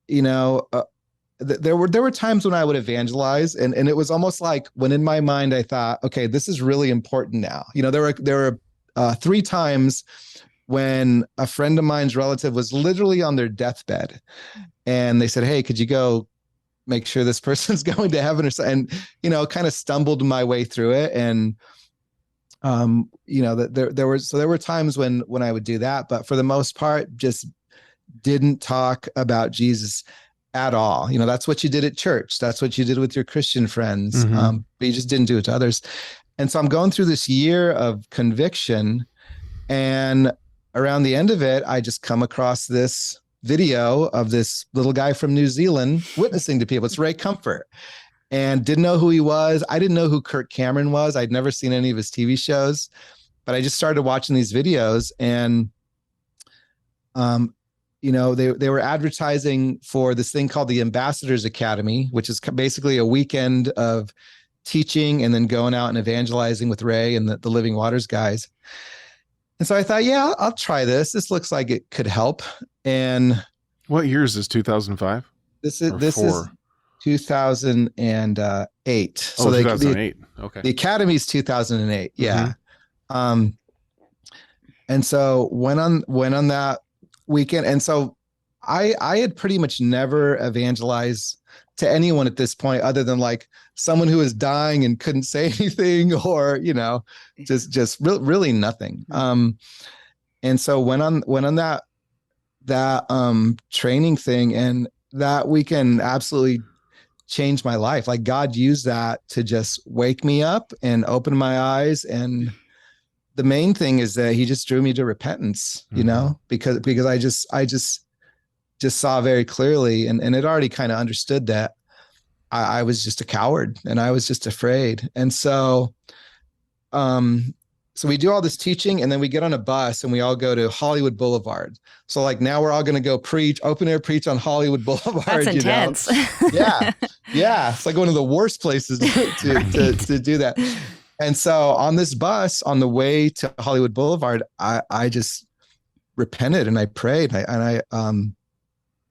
there were times when I would evangelize, and it was almost like when in my mind, I thought, okay, this is really important now. There were 3 times when a friend of mine's relative was literally on their deathbed, and they said, hey, could you go make sure this person's going to heaven or something? And, kind of stumbled my way through it. And, there were times when I would do that, but for the most part, just didn't talk about Jesus at all. That's what you did at church. That's what you did with your Christian friends. Mm-hmm. But you just didn't do it to others. And so I'm going through this year of conviction, and around the end of it, I just come across this video of this little guy from New Zealand witnessing to people. It's Ray Comfort, and didn't know who he was. I didn't know who Kirk Cameron was. I'd never seen any of his TV shows, but I just started watching these videos, and they were advertising for this thing called the Ambassadors Academy, which is basically a weekend of teaching and then going out and evangelizing with Ray and the Living Waters guys. And so I thought, yeah, I'll try this. This looks like it could help. And what year is this? 2005? This is 2008. So 2008. Okay. The Academy's 2008. Yeah. Mm-hmm. And so went on that weekend. And so I had pretty much never evangelized to anyone at this point, other than like someone who was dying and couldn't say anything, or, just really nothing. And so went on that training thing, and that weekend absolutely changed my life. Like, God used that to just wake me up and open my eyes. And the main thing is that he just drew me to repentance, because I just saw very clearly and had already kind of understood that I was just a coward and I was just afraid. And so, so we do all this teaching, and then we get on a bus and we all go to Hollywood Boulevard. So like now we're all going to go open air preach on Hollywood Boulevard. That's intense. Yeah. It's like one of the worst places to do that. And so on this bus on the way to Hollywood Boulevard, I just repented and I prayed and I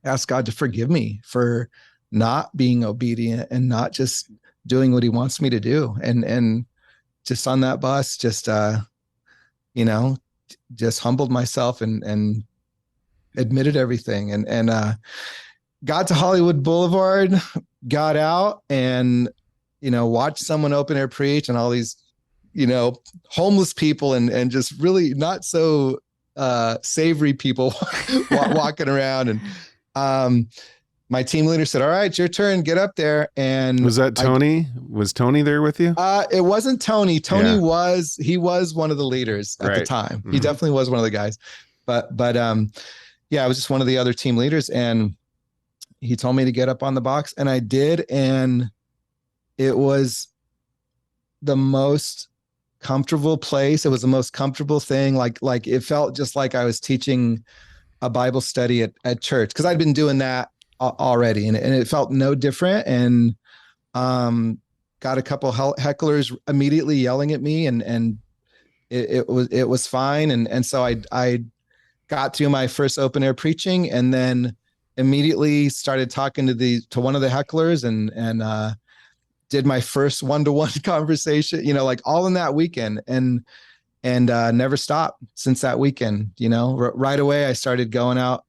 asked God to forgive me for not being obedient and not just doing what he wants me to do. And just on that bus, just humbled myself and admitted everything and got to Hollywood Boulevard, got out and, watched someone open air preach and all these, homeless people and just really not so savory people walking around. And my team leader said, all right, it's your turn, get up there. And was that Tony? Was Tony there with you? It wasn't Tony. Tony was one of the leaders at the time. Mm-hmm. He definitely was one of the guys, but yeah, I was just one of the other team leaders, and he told me to get up on the box, and I did. And it was the most comfortable place. It was the most comfortable thing. Like it felt just like I was teaching a Bible study at church, because I'd been doing that already, and it felt no different. And got a couple hecklers immediately yelling at me, and it was fine. And so I got through my first open air preaching, and then immediately started talking to one of the hecklers, and did my first one-to-one conversation, like all in that weekend, and never stopped since that weekend. Right away I started going out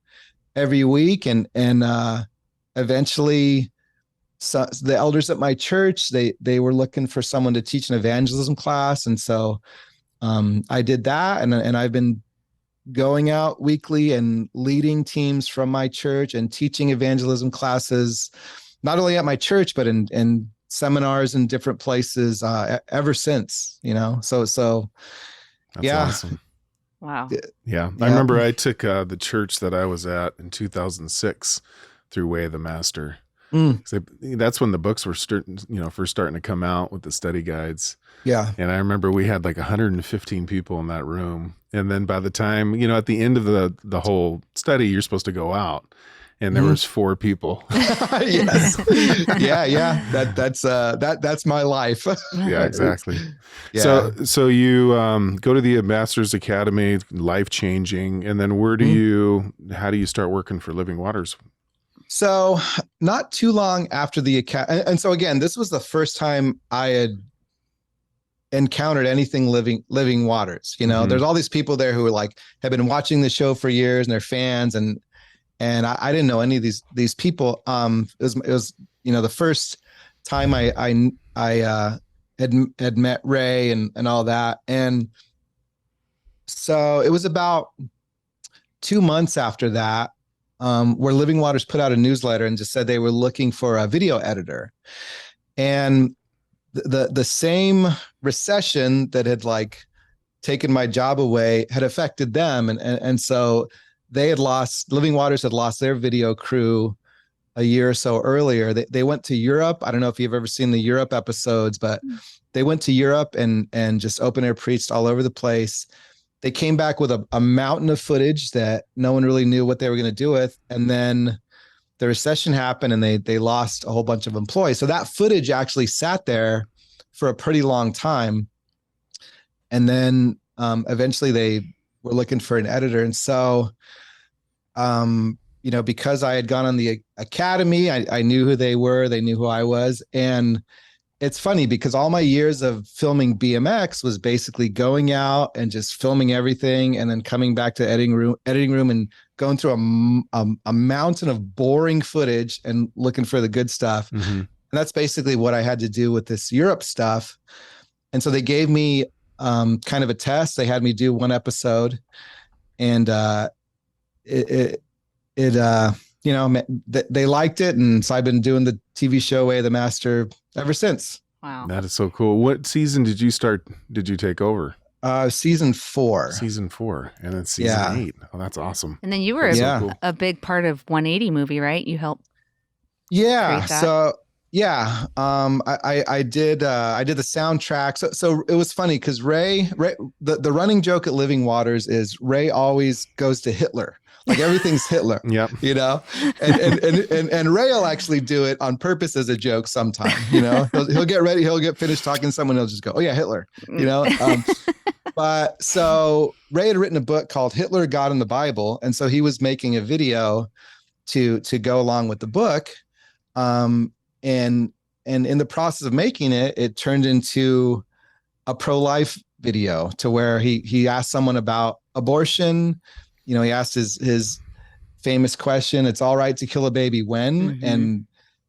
every week, and eventually the elders at my church, they were looking for someone to teach an evangelism class. And so I did that, and I've been going out weekly and leading teams from my church and teaching evangelism classes, not only at my church, but in seminars in different places ever since, so That's yeah. awesome. Wow. Yeah. I remember I took the church that I was at in 2006 through Way of the Master. That's when the books were first starting to come out with the study guides. Yeah. And I remember we had like 115 people in that room. And then by the time, at the end of the whole study, you're supposed to go out. And there was 4 people. Yes. Yeah. That's my life. Yeah, exactly. Yeah. So you go to the Master's Academy, life-changing. And then how do you start working for Living Waters? So not too long after the academy. And so again, this was the first time I had encountered anything Living Waters. There's all these people there who are have been watching the show for years, and they're fans, and I didn't know any of these people. It was the first time I had met Ray and all that. And so it was about 2 months after that, where Living Waters put out a newsletter and just said they were looking for a video editor. And the same recession that had taken my job away had affected them. And so Living Waters had lost their video crew a year or so earlier. They went to Europe. I don't know if you've ever seen the Europe episodes, but they went to Europe and just open air preached all over the place. They came back with a mountain of footage that no one really knew what they were going to do with. And then the recession happened, and they lost a whole bunch of employees. So that footage actually sat there for a pretty long time. And then eventually they were looking for an editor. And so, because I had gone on the academy, I knew who they were. They knew who I was. And it's funny because all my years of filming BMX was basically going out and just filming everything, and then coming back to editing room and going through a mountain of boring footage and looking for the good stuff. Mm-hmm. And that's basically what I had to do with this Europe stuff. And so they gave me kind of a test. They had me do one episode, and they liked it. And so I've been doing the TV show Way of the Master ever since. Wow. That is so cool. What season did you take over? Season 4. Season 4. And then season 8. Oh, that's awesome. And then you were a big part of 180 movie, right? You helped. Yeah. So yeah. I did the soundtrack. So it was funny because Ray, the running joke at Living Waters is Ray always goes to Hitler. Everything's Hitler. Yep. And Ray will actually do it on purpose as a joke sometime. He'll get ready, he'll get finished talking to someone, he'll just go, oh yeah, Hitler. But so Ray had written a book called Hitler, God and the Bible, and so he was making a video to go along with the book. And in the process of making it, it turned into a pro-life video to where he asked someone about abortion. He asked his famous question, "It's all right to kill a baby when?" Mm-hmm.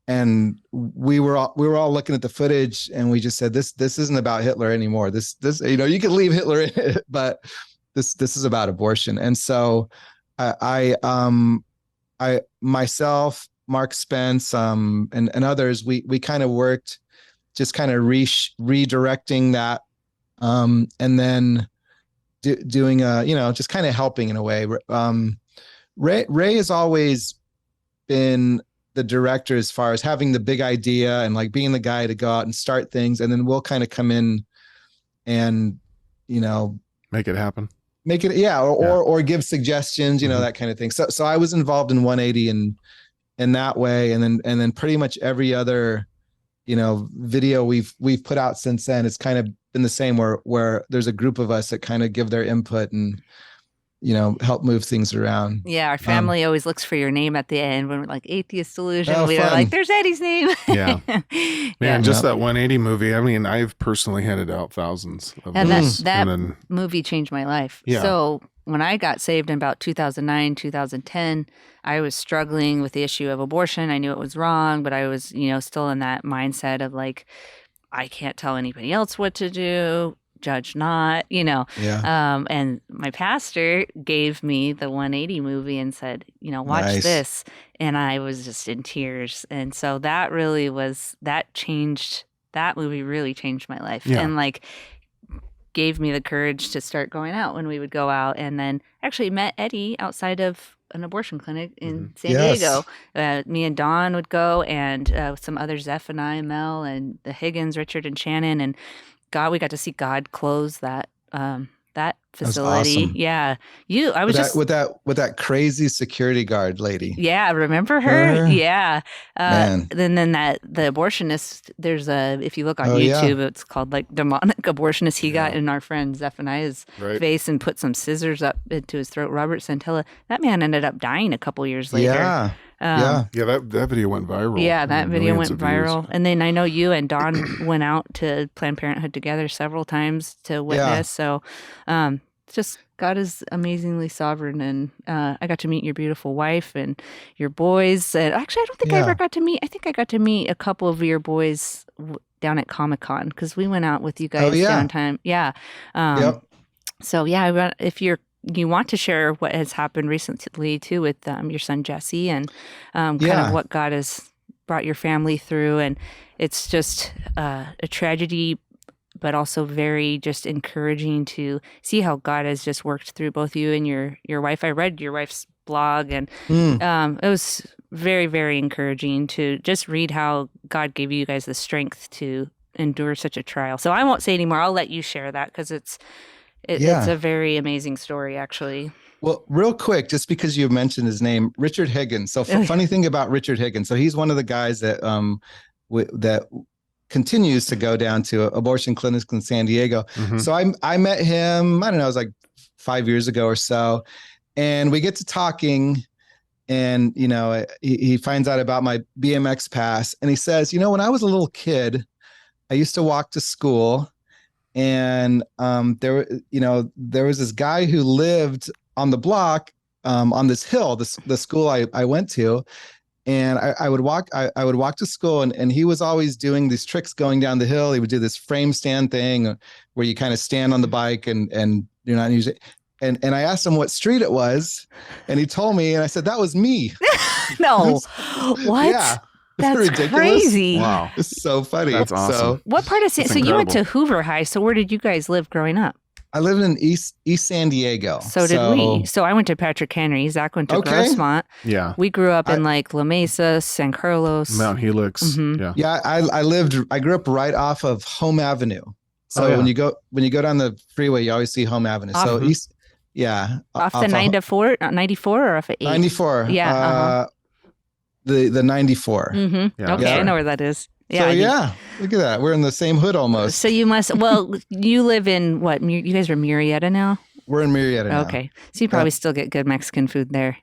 And we were all looking at the footage, and we just said, this isn't about Hitler anymore. This you can leave Hitler in it, but this is about abortion. And so I myself Mark Spence, and others, we kind of worked just kind of redirecting that, and then doing just kind of helping in a way. Ray has always been the director as far as having the big idea and like being the guy to go out and start things, and then we'll kind of come in and make it happen. Make it, or give suggestions, that kind of thing. So I was involved in 180 in that way, and then pretty much every other video we've put out since then, it's kind of been the same, where there's a group of us that kind of give their input and help move things around. Yeah, our family always looks for your name at the end when we're like Atheist Delusion. Oh, we are like, there's Eddie's name. Yeah. Man, just that 180 movie. I mean, I've personally handed out thousands of those. That movie changed my life. Yeah. So when I got saved in about 2009, 2010, I was struggling with the issue of abortion. I knew it was wrong, but I was, still in that mindset of like, I can't tell anybody else what to do. Judge not, Yeah. And my pastor gave me the 180 movie and said, watch this. And I was just in tears. And so that movie really changed my life. Yeah. And like gave me the courage to start going out when we would go out, and then actually met Eddie outside of an abortion clinic in San Diego. Me and Dawn would go, and some others, Zephaniah, Mel, and the Higgins, Richard and Shannon, and we got to see God close that facility. Awesome. Yeah. I was with that crazy security guard lady. Yeah, remember her? Yeah. Man. Then the abortionist, there's if you look on YouTube, it's called like demonic abortionist. He got in our friend Zephaniah's face and put some scissors up into his throat. Robert Santella, that man ended up dying a couple years later. Yeah. That video went viral. Yeah, that video went viral. And then I know you and Dawn went out to Planned Parenthood together several times to witness. Yeah. So just God is amazingly sovereign. And I got to meet your beautiful wife and your boys. And actually, I don't think I ever got to meet. I think I got to meet a couple of your boys down at Comic-Con, because we went out with you guys downtime. Yeah. Yep. So yeah, if you want to share what has happened recently too with your son Jesse, and kind of what God has brought your family through, and it's just a tragedy, but also very just encouraging to see how God has just worked through both you and your wife. I read your wife's blog, and it was very, very encouraging to just read how God gave you guys the strength to endure such a trial. So I won't say anymore. I'll let you share that, because it's a very amazing story, actually. Well, real quick, just because you mentioned his name, Richard Higgins. So funny thing about Richard Higgins. So he's one of the guys that that continues to go down to abortion clinics in San Diego. Mm-hmm. So I met him, I don't know, it was like 5 years ago or so. And we get to talking, and, he finds out about my BMX pass, and he says, when I was a little kid, I used to walk to school, and there was this guy who lived on the block, on this hill, the school I went to, and I would walk to school, and he was always doing these tricks going down the hill. He would do this frame stand thing where you kind of stand on the bike and you're not using. And I asked him what street it was, and he told me, and I said, that was me. No. What? Yeah. That's ridiculous. Crazy. Wow. It's so funny. That's awesome. So, what part of so you went to Hoover High. So where did you guys live growing up? I lived in East San Diego. So did we. So I went to Patrick Henry. Zach went to Grossmont. Yeah. We grew up in like La Mesa, San Carlos, Mount Helix. Mm-hmm. Yeah. Yeah. I grew up right off of Home Avenue. So when you go down the freeway, you always see Home Avenue. So East. Yeah. Off the 94 or off of 8? 94. Yeah. The 94. Mm-hmm. Yeah. Okay, I know where that is. Yeah. So look at that. We're in the same hood almost. So you must. Well, you live in what? You guys are Murrieta now. We're in Murrieta now. Okay, so you probably still get good Mexican food there.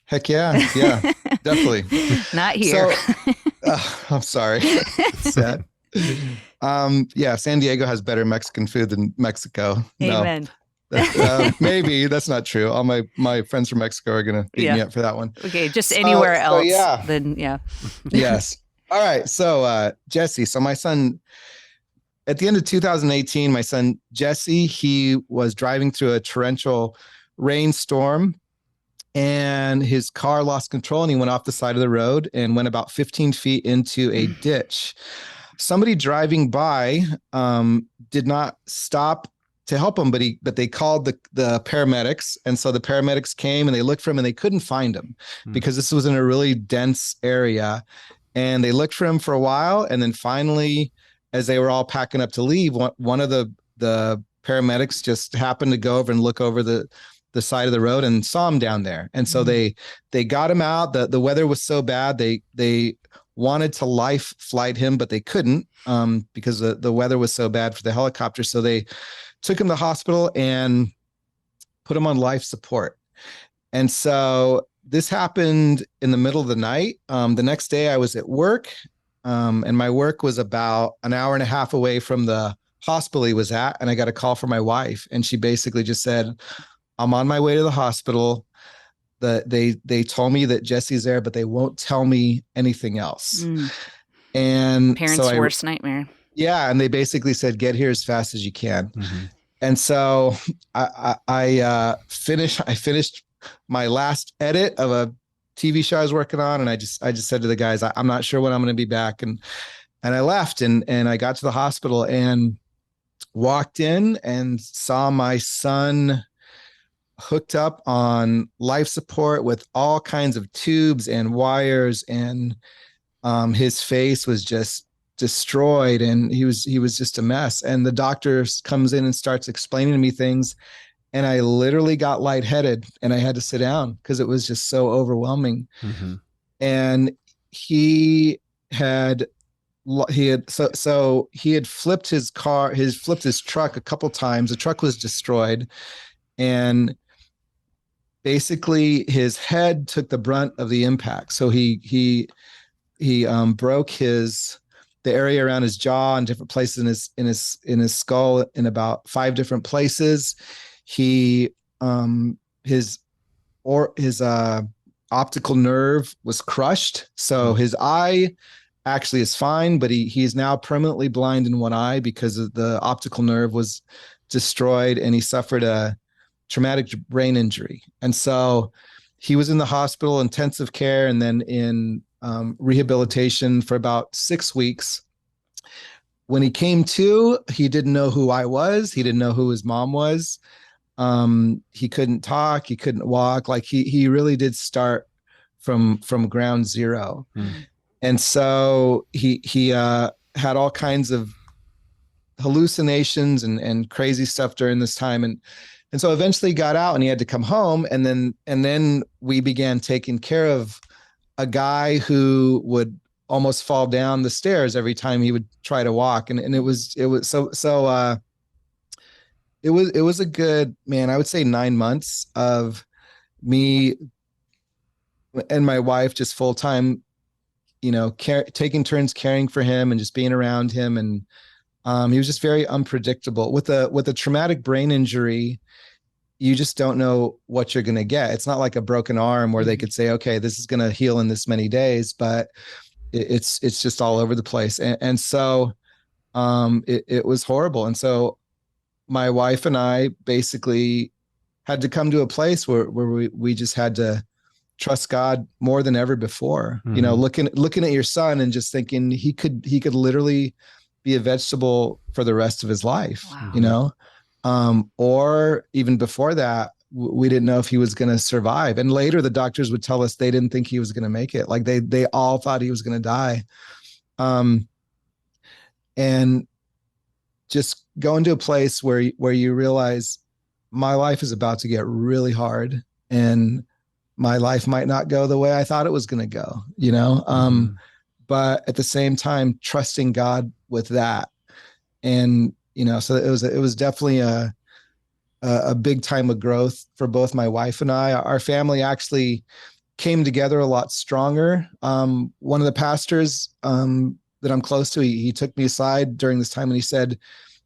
Heck yeah, definitely. Not here. So, I'm sorry. Sad. San Diego has better Mexican food than Mexico. Amen. No. Maybe that's not true. All my friends from Mexico are gonna beat me up for that one. Okay, just anywhere else. Yeah. Then Yes. All right. So Jesse. So my son, at the end of 2018, my son Jesse, he was driving through a torrential rainstorm, and his car lost control and he went off the side of the road and went about 15 feet into a ditch. Somebody driving by did not stop to help him, but they called the paramedics. And so the paramedics came and they looked for him and they couldn't find him because this was in a really dense area. And they looked for him for a while. And then finally, as they were all packing up to leave, one of the paramedics just happened to go over and look over the side of the road and saw him down there. And so they got him out. The weather was so bad. They wanted to life flight him, but they couldn't because the weather was so bad for the helicopter. So they took him to the hospital and put him on life support. And so this happened in the middle of the night. The next day I was at work and my work was about an hour and a half away from the hospital he was at. And I got a call from my wife and she basically just said, I'm on my way to the hospital. They told me that Jesse's there, but they won't tell me anything else. And parents' worst nightmare. Yeah. And they basically said, get here as fast as you can. And so I finished my last edit of a TV show I was working on. And I just said to the guys, I'm not sure when I'm going to be back. And I left and I got to the hospital and walked in and saw my son hooked up on life support with all kinds of tubes and wires. And his face was just destroyed and he was just a mess. And the doctor comes in and starts explaining to me things. And I literally got lightheaded and I had to sit down because it was just so overwhelming. And he had flipped his car, flipped his truck a couple times. The truck was destroyed. And basically his head took the brunt of the impact. So he broke the area around his jaw in different places in his skull in about 5 different places. His optical nerve was crushed. So his eye actually is fine, but he's now permanently blind in one eye because the optical nerve was destroyed and he suffered a traumatic brain injury. And so he was in the hospital, intensive care, and then in rehabilitation for about 6 weeks. When he came to, he didn't know who I was. He didn't know who his mom was. He couldn't talk. He couldn't walk. Like he really did start from ground zero. And so he had all kinds of hallucinations and crazy stuff during this time. And so eventually he got out and he had to come home. And then we began taking care of a guy who would almost fall down the stairs every time he would try to walk. And it was a good, man, I would say 9 months of me and my wife just full time, taking turns caring for him and just being around him. And he was just very unpredictable with a traumatic brain injury. You just don't know what you're going to get. It's not like a broken arm where they could say, okay, this is going to heal in this many days, but it's just all over the place. And so it was horrible. And so my wife and I basically had to come to a place where we just had to trust God more than ever before. Looking at your son and just thinking he could literally be a vegetable for the rest of his life. Wow. Or even before that, we didn't know if he was going to survive. And later the doctors would tell us they didn't think he was going to make it. Like they all thought he was going to die. And just going to a place where you realize my life is about to get really hard and my life might not go the way I thought it was going to go, but at the same time, trusting God with that. And, so it was definitely a big time of growth for both my wife and I. Our family actually came together a lot stronger. One of the pastors that I'm close to, he took me aside during this time and he said,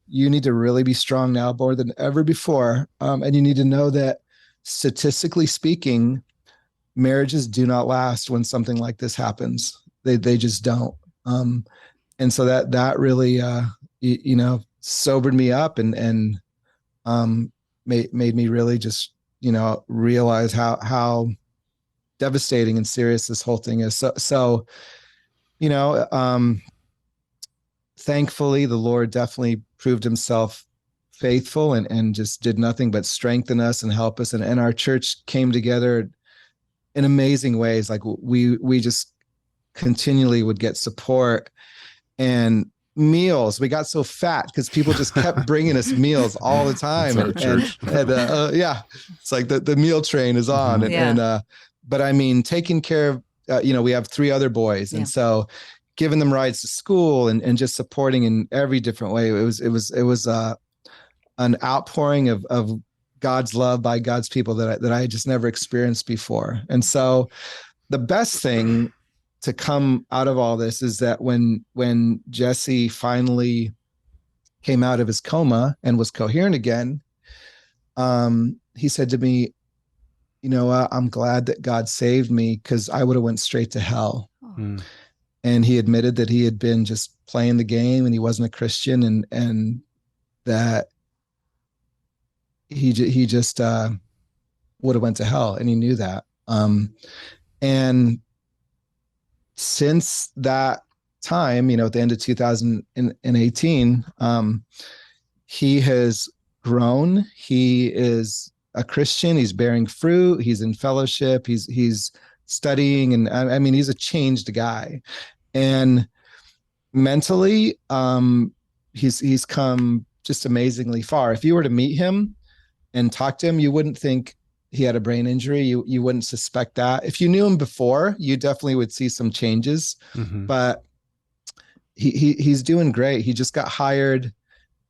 you need to really be strong now more than ever before. And you need to know that statistically speaking, marriages do not last when something like this happens. They just don't. And so that really, sobered me up and made me really just, realize how devastating and serious this whole thing is. So thankfully the Lord definitely proved himself faithful and just did nothing but strengthen us and help us. And our church came together in amazing ways. Like we just continually would get support and meals. We got so fat because people just kept bringing us meals all the time. It's like the meal train is on. But I mean, taking care of, we have 3 other boys. And so giving them rides to school and just supporting in every different way. It was an outpouring of God's love by God's people that I had just never experienced before. And so the best thing to come out of all this is that when Jesse finally came out of his coma and was coherent again, he said to me, I'm glad that God saved me, because I would have went straight to hell. Oh. And he admitted that he had been just playing the game and he wasn't a Christian, and that he just would have went to hell, and he knew that. And since that time, at the end of 2018, he has grown. He is a Christian. He's bearing fruit. He's in fellowship. He's studying, and I mean, he's a changed guy. And mentally, he's come just amazingly far. If you were to meet him and talk to him, you wouldn't think he had a brain injury. You wouldn't suspect that. If you knew him before, you definitely would see some changes. Mm-hmm. But he's doing great. He just got hired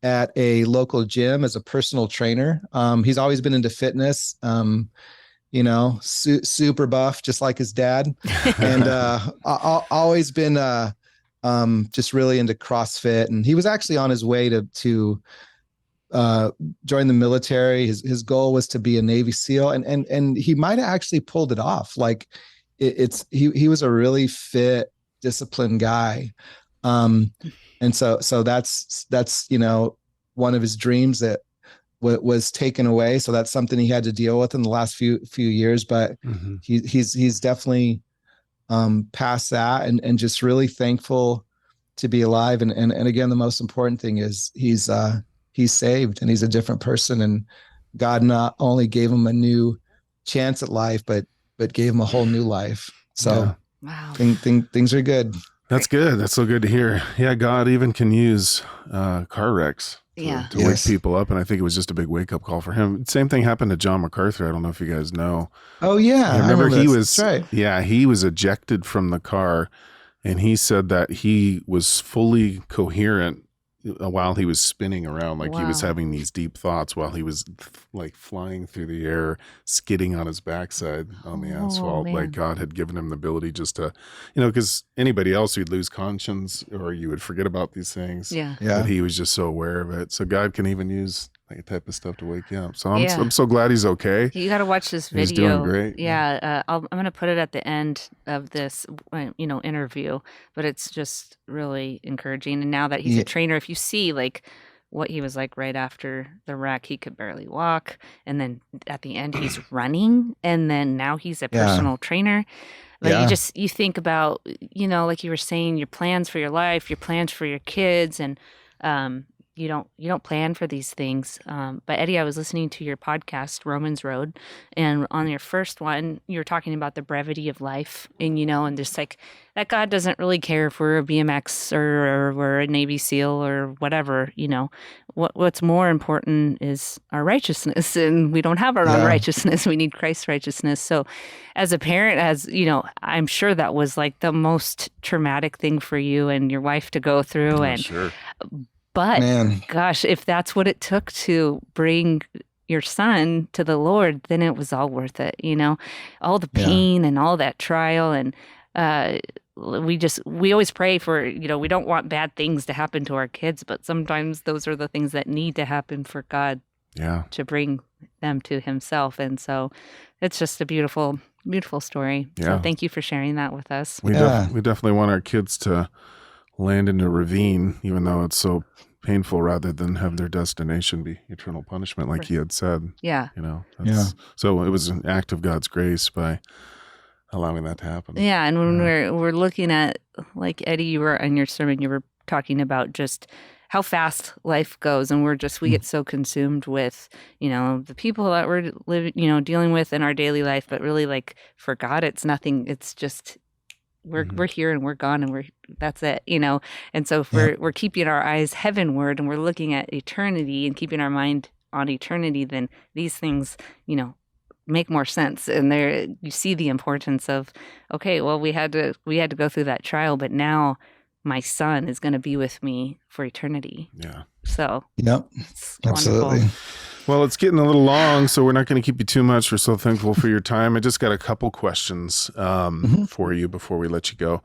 at a local gym as a personal trainer. He's always been into fitness, super buff, just like his dad. And always been just really into CrossFit. And he was actually on his way to join the military. His goal was to be a Navy SEAL, and he might have actually pulled it off. Like he was a really fit, disciplined guy. And so that's one of his dreams that was taken away. So that's something he had to deal with in the last few years. But mm-hmm. he's definitely past that, and just really thankful to be alive. And again, the most important thing is he's saved, and he's a different person. And God not only gave him a new chance at life, but gave him a whole new life. So wow, things are good. That's good. That's so good to hear. Yeah, God even can use car wrecks to wake people up, and I think it was just a big wake up call for him. Same thing happened to John MacArthur. I don't know if you guys know. Oh yeah, I remember he was right. Yeah, he was ejected from the car, and he said that he was fully coherent while he was spinning around, like he was having these deep thoughts while he was like flying through the air, skidding on his backside on the asphalt. Man. Like God had given him the ability just to, because anybody else, you'd lose conscience or you would forget about these things. Yeah. But he was just so aware of it. So God can even use that type of stuff to wake you up. So I'm so glad he's okay. You got to watch this video. He's doing great. Yeah. I'm going to put it at the end of this, interview, but it's just really encouraging. And now that he's a trainer, if you see like what he was like right after the wreck, he could barely walk. And then at the end he's running, and then now he's a personal trainer. But you think about, like you were saying, your plans for your life, your plans for your kids, and, you don't plan for these things. But Eddie, I was listening to your podcast, Romans Road, and on your first one, you were talking about the brevity of life, and and just like that God doesn't really care if we're a BMX or we're a Navy SEAL or whatever. What's more important is our righteousness, and we don't have our own righteousness. We need Christ's righteousness. So, as a parent, I'm sure that was like the most traumatic thing for you and your wife to go through, Sure. But gosh, if that's what it took to bring your son to the Lord, then it was all worth it. All the pain and all that trial. And we always pray for, we don't want bad things to happen to our kids, but sometimes those are the things that need to happen for God to bring them to himself. And so it's just a beautiful, beautiful story. Yeah. So thank you for sharing that with us. We definitely want our kids to land in a ravine, even though it's so painful rather than have their destination be eternal punishment, like he had said. Yeah. So it was an act of God's grace by allowing that to happen. Yeah, and when we're looking at, like Eddie, you were in your sermon, you were talking about just how fast life goes, and we get so consumed with, the people that we're living, dealing with in our daily life, but really, like, for God, it's nothing. It's just we're here and we're gone, and that's it, And so if we're keeping our eyes heavenward and we're looking at eternity and keeping our mind on eternity, then these things, make more sense. And there you see the importance of, okay, well, we had to go through that trial, but now my son is going to be with me for eternity. Yeah. So, absolutely. Wonderful. Well, it's getting a little long, so we're not going to keep you too much. We're so thankful for your time. I just got a couple questions for you before we let you go.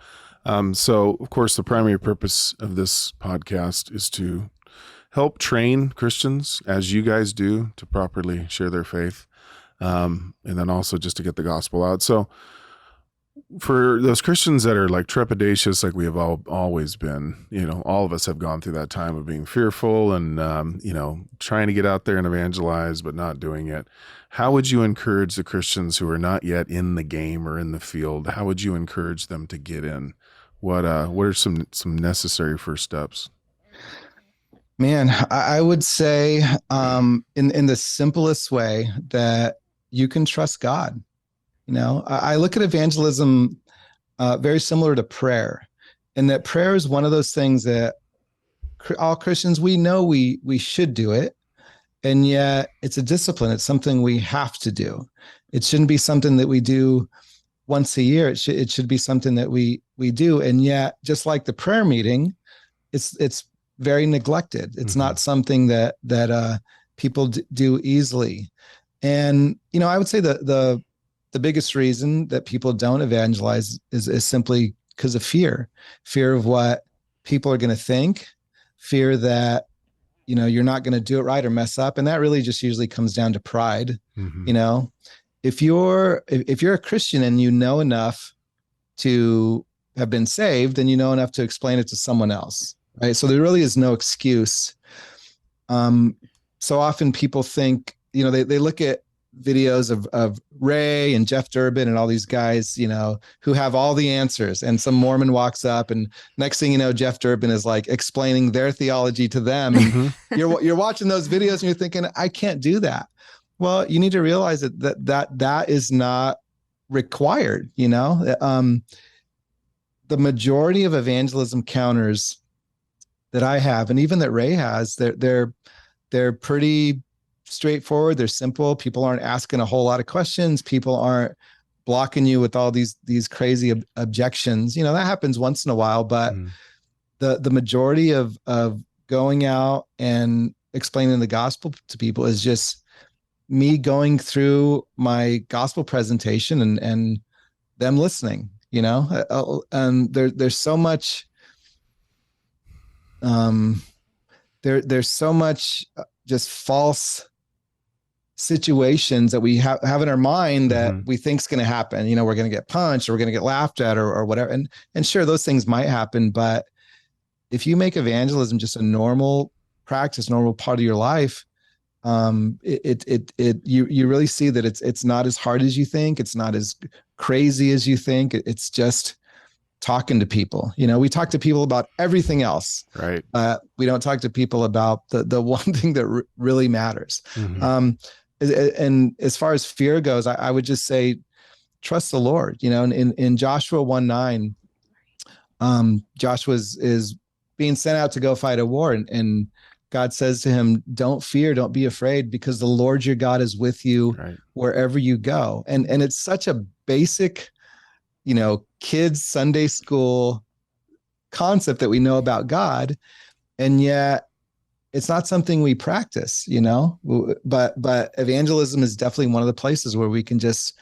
So, of course, the primary purpose of this podcast is to help train Christians, as you guys do, to properly share their faith, and then also just to get the gospel out. So, for those Christians that are like trepidatious, like we have always been, all of us have gone through that time of being fearful and, trying to get out there and evangelize, but not doing it. How would you encourage the Christians who are not yet in the game or in the field? How would you encourage them to get in? What are some necessary first steps? Man, I would say in the simplest way that you can trust God. I look at evangelism very similar to prayer, and that prayer is one of those things that all Christians, we know we should do it, and yet it's a discipline. It's something we have to do. It shouldn't be something that we do once a year. It should be something that we do, and yet, just like the prayer meeting, it's very neglected. It's not something that people do easily, and I would say the biggest reason that people don't evangelize is simply because of fear of what people are going to think, fear that, you're not going to do it right or mess up. And that really just usually comes down to pride. If you're a Christian and you know enough to have been saved, then you know enough to explain it to someone else, right? So there really is no excuse. So often people think, they look at videos of Ray and Jeff Durbin and all these guys, who have all the answers, and some Mormon walks up, and next thing you know, Jeff Durbin is like explaining their theology to them. And you're watching those videos and you're thinking, I can't do that. Well, you need to realize that is not required. The majority of evangelism counters that I have, and even that Ray has, they're pretty straightforward. They're simple. People aren't asking a whole lot of questions. People aren't blocking you with all these crazy objections. That happens once in a while, but the majority of going out and explaining the gospel to people is just me going through my gospel presentation and them listening. And there's so much there's so much just false situations that we have in our mind that we think is going to happen. We're going to get punched, or we're going to get laughed at, or whatever. And sure, those things might happen, but if you make evangelism just a normal practice, normal part of your life, you really see that it's not as hard as you think. It's not as crazy as you think. It's just talking to people. We talk to people about everything else, right? We don't talk to people about the one thing that really matters. And as far as fear goes, I would just say, trust the Lord. In Joshua 1:9, Joshua is being sent out to go fight a war, and God says to him, don't fear, don't be afraid, because the Lord your God is with you wherever you go. And it's such a basic, kids Sunday school concept that we know about God, and yet it's not something we practice, but evangelism is definitely one of the places where we can just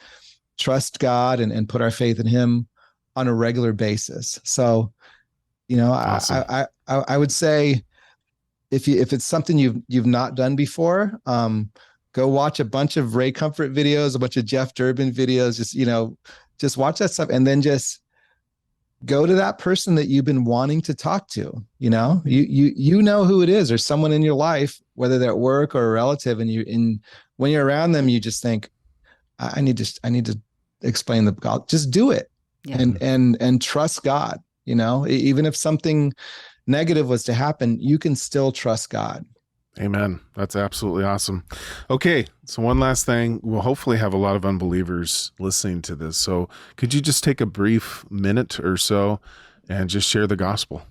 trust God and put our faith in him on a regular basis. So, awesome. I would say if it's something you've not done before, go watch a bunch of Ray Comfort videos, a bunch of Jeff Durbin videos, just watch that stuff, and then just go to that person that you've been wanting to talk to. You know, you know who it is, or someone in your life, whether they're at work or a relative, and when you're around them, you just think, I need to explain the God. Just do it. Yeah. And trust God. You know, even if something negative was to happen, you can still trust God. Amen. That's absolutely awesome. Okay, so one last thing. We'll hopefully have a lot of unbelievers listening to this. So could you just take a brief minute or so and just share the gospel?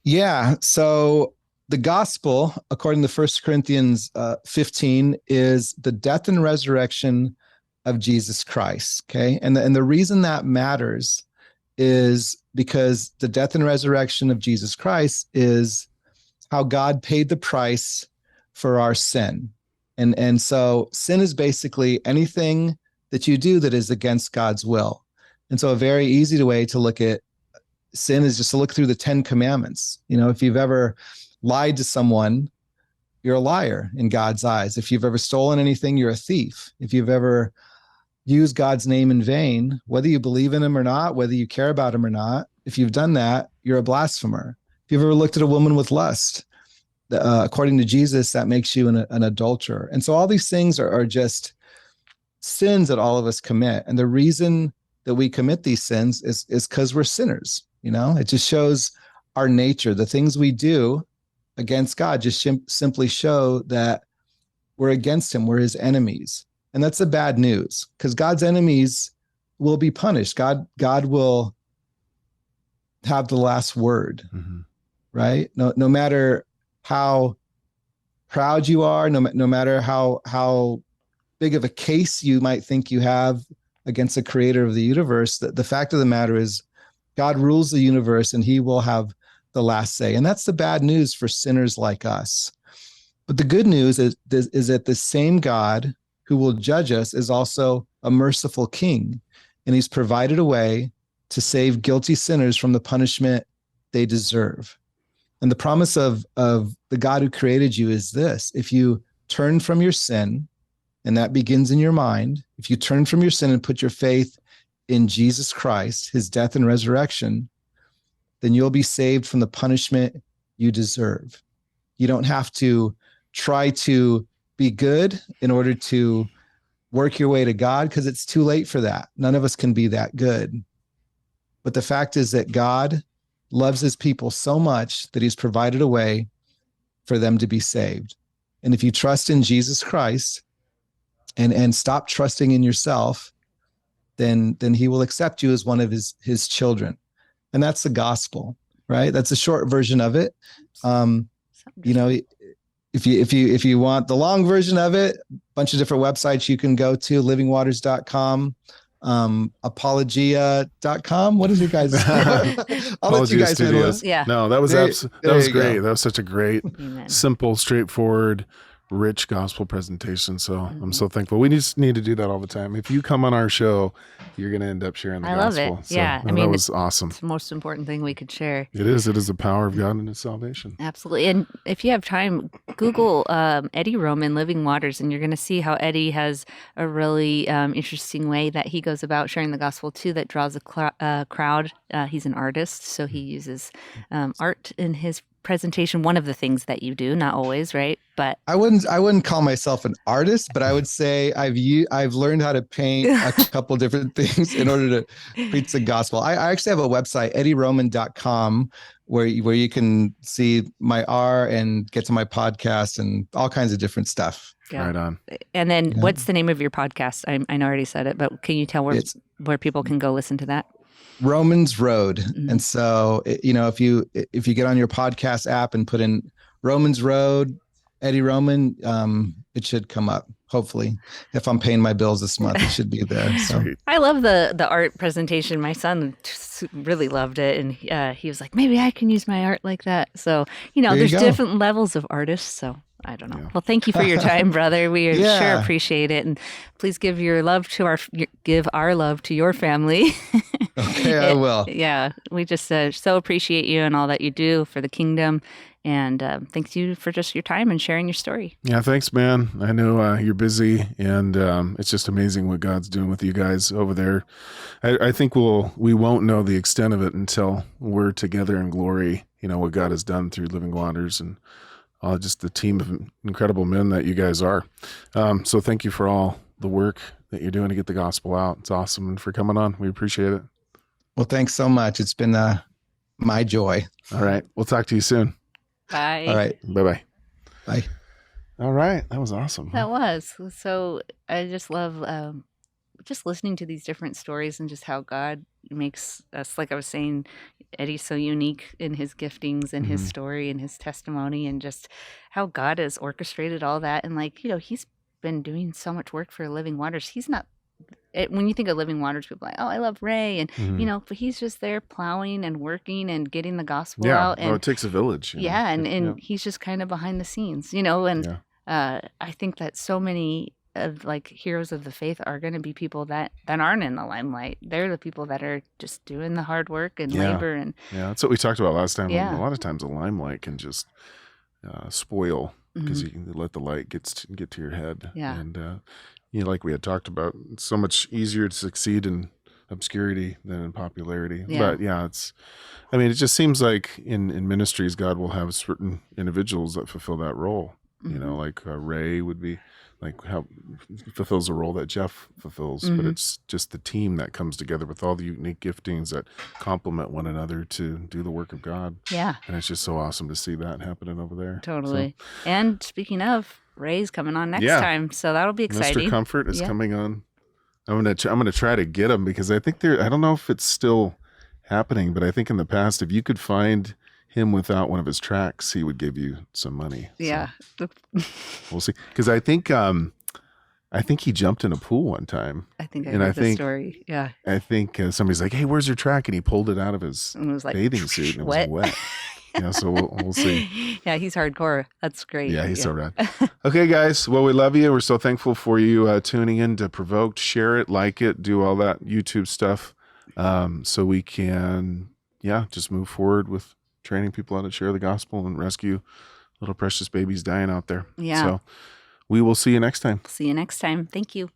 Yeah. So the gospel, according to 1 Corinthians 15, is the death and resurrection of Jesus Christ. Okay. And the reason that matters is because the death and resurrection of Jesus Christ is how God paid the price for our sin. And so sin is basically anything that you do that is against God's will. And so a very easy way to look at sin is just to look through the 10 commandments. You know, if you've ever lied to someone, you're a liar in God's eyes. If you've ever stolen anything, you're a thief. If you've ever used God's name in vain, whether you believe in him or not, whether you care about him or not, if you've done that, you're a blasphemer. If you've ever looked at a woman with lust, according to Jesus, that makes you an adulterer. And so all these things are just sins that all of us commit. And the reason that we commit these sins is because we're sinners. You know, it just shows our nature. The things we do against God just simply show that we're against him. We're his enemies. And that's the bad news, because God's enemies will be punished. God will have the last word, right? No matter how proud you are, no matter how big of a case you might think you have against the creator of the universe, the fact of the matter is God rules the universe and he will have the last say. And that's the bad news for sinners like us. But the good news is that the same God who will judge us is also a merciful king, and he's provided a way to save guilty sinners from the punishment they deserve. And the promise of the God who created you is this: if you turn from your sin, and that begins in your mind, if you turn from your sin and put your faith in Jesus Christ, his death and resurrection, then you'll be saved from the punishment you deserve. You don't have to try to be good in order to work your way to God, because it's too late for that. None of us can be that good. But the fact is that God loves his people so much that he's provided a way for them to be saved. And if you trust in Jesus Christ and stop trusting in yourself, then he will accept you as one of his children. And that's the gospel, right? That's a short version of it. You know, if you want the long version of it, a bunch of different websites you can go to, livingwaters.com, apologia.com. What is your guys? I'll let you guys handle it. Yeah. No, that was great. That was such a great, simple, straightforward, rich gospel presentation. So I'm so thankful. We just need to do that all the time. If you come on our show, you're going to end up sharing the gospel. I love it. So, yeah. that was awesome. It's the most important thing we could share. It is. It is the power of God and his salvation. Absolutely. And if you have time, Google Eddie Roman, Living Waters, and you're going to see how Eddie has a really interesting way that he goes about sharing the gospel too, that draws a crowd. He's an artist, so he uses art in his presentation. One of the things that you do, not always, right? But I wouldn't call myself an artist, but I would say I've learned how to paint a couple different things in order to preach the gospel. I actually have a website, eddieroman.com, where you can see my art and get to my podcast and all kinds of different stuff. Yeah. Right on. And then what's the name of your podcast? I know I already said it, but can you tell where people can go listen to that? Romans Road. Mm-hmm. And so, you know, if you get on your podcast app and put in Romans Road, Eddie Roman, it should come up. Hopefully, if I'm paying my bills this month, it should be there. So I love the art presentation. My son really loved it, and he was like, maybe I can use my art like that. So, you know, there's different levels of artists. So I don't know. Yeah. Well, thank you for your time, brother. We sure appreciate it, and please give our love to your family. Okay, I will. Yeah, we just so appreciate you and all that you do for the kingdom. And thanks you for just your time and sharing your story. Yeah, thanks, man. I know you're busy, and it's just amazing what God's doing with you guys over there. I think we won't know the extent of it until we're together in glory. You know what God has done through Living Waters and just the team of incredible men that you guys are. So thank you for all the work that you're doing to get the gospel out. It's awesome, and for coming on. We appreciate it. Well, thanks so much. It's been my joy. All right, we'll talk to you soon. Bye. All right. Bye-bye. Bye. All right. That was awesome. That was. So I just love just listening to these different stories and just how God makes us, like I was saying, Eddie's so unique in his giftings and his story and his testimony, and just how God has orchestrated all that. And he's been doing so much work for Living Waters. He's not, when you think of Living Waters, people are like, oh, I love Ray. And, but he's just there plowing and working and getting the gospel out. And it takes a village. And he's just kind of behind the scenes, and I think that so many of heroes of the faith are going to be people that aren't in the limelight. They're the people that are just doing the hard work and labor. And that's what we talked about last time. A lot of times the limelight can just spoil because you can let the light get to your head. And like we had talked about, it's so much easier to succeed in obscurity than in popularity. But it just seems like in ministries, God will have certain individuals that fulfill that role. Like Ray would be how fulfills a role that Jeff fulfills, but it's just the team that comes together with all the unique giftings that complement one another to do the work of God. Yeah. And it's just so awesome to see that happening over there. Totally. So, and speaking of, Ray's coming on next time, so that'll be exciting. Mr. Comfort is coming on. I'm gonna try to get him because I think I don't know if it's still happening, but I think in the past, if you could find him without one of his tracks, he would give you some money. Yeah. So, we'll see. Because I think he jumped in a pool one time. I think I heard the story. Yeah. I think somebody's like, hey, where's your track? And he pulled it out of his bathing suit and it was wet. So we'll see. Yeah, he's hardcore. That's great. Yeah, he's so rad. Okay, guys. Well, we love you. We're so thankful for you tuning in to Provoked. Share it, like it, do all that YouTube stuff so we can, just move forward with training people how to share the gospel and rescue little precious babies dying out there. Yeah. So we will see you next time. See you next time. Thank you.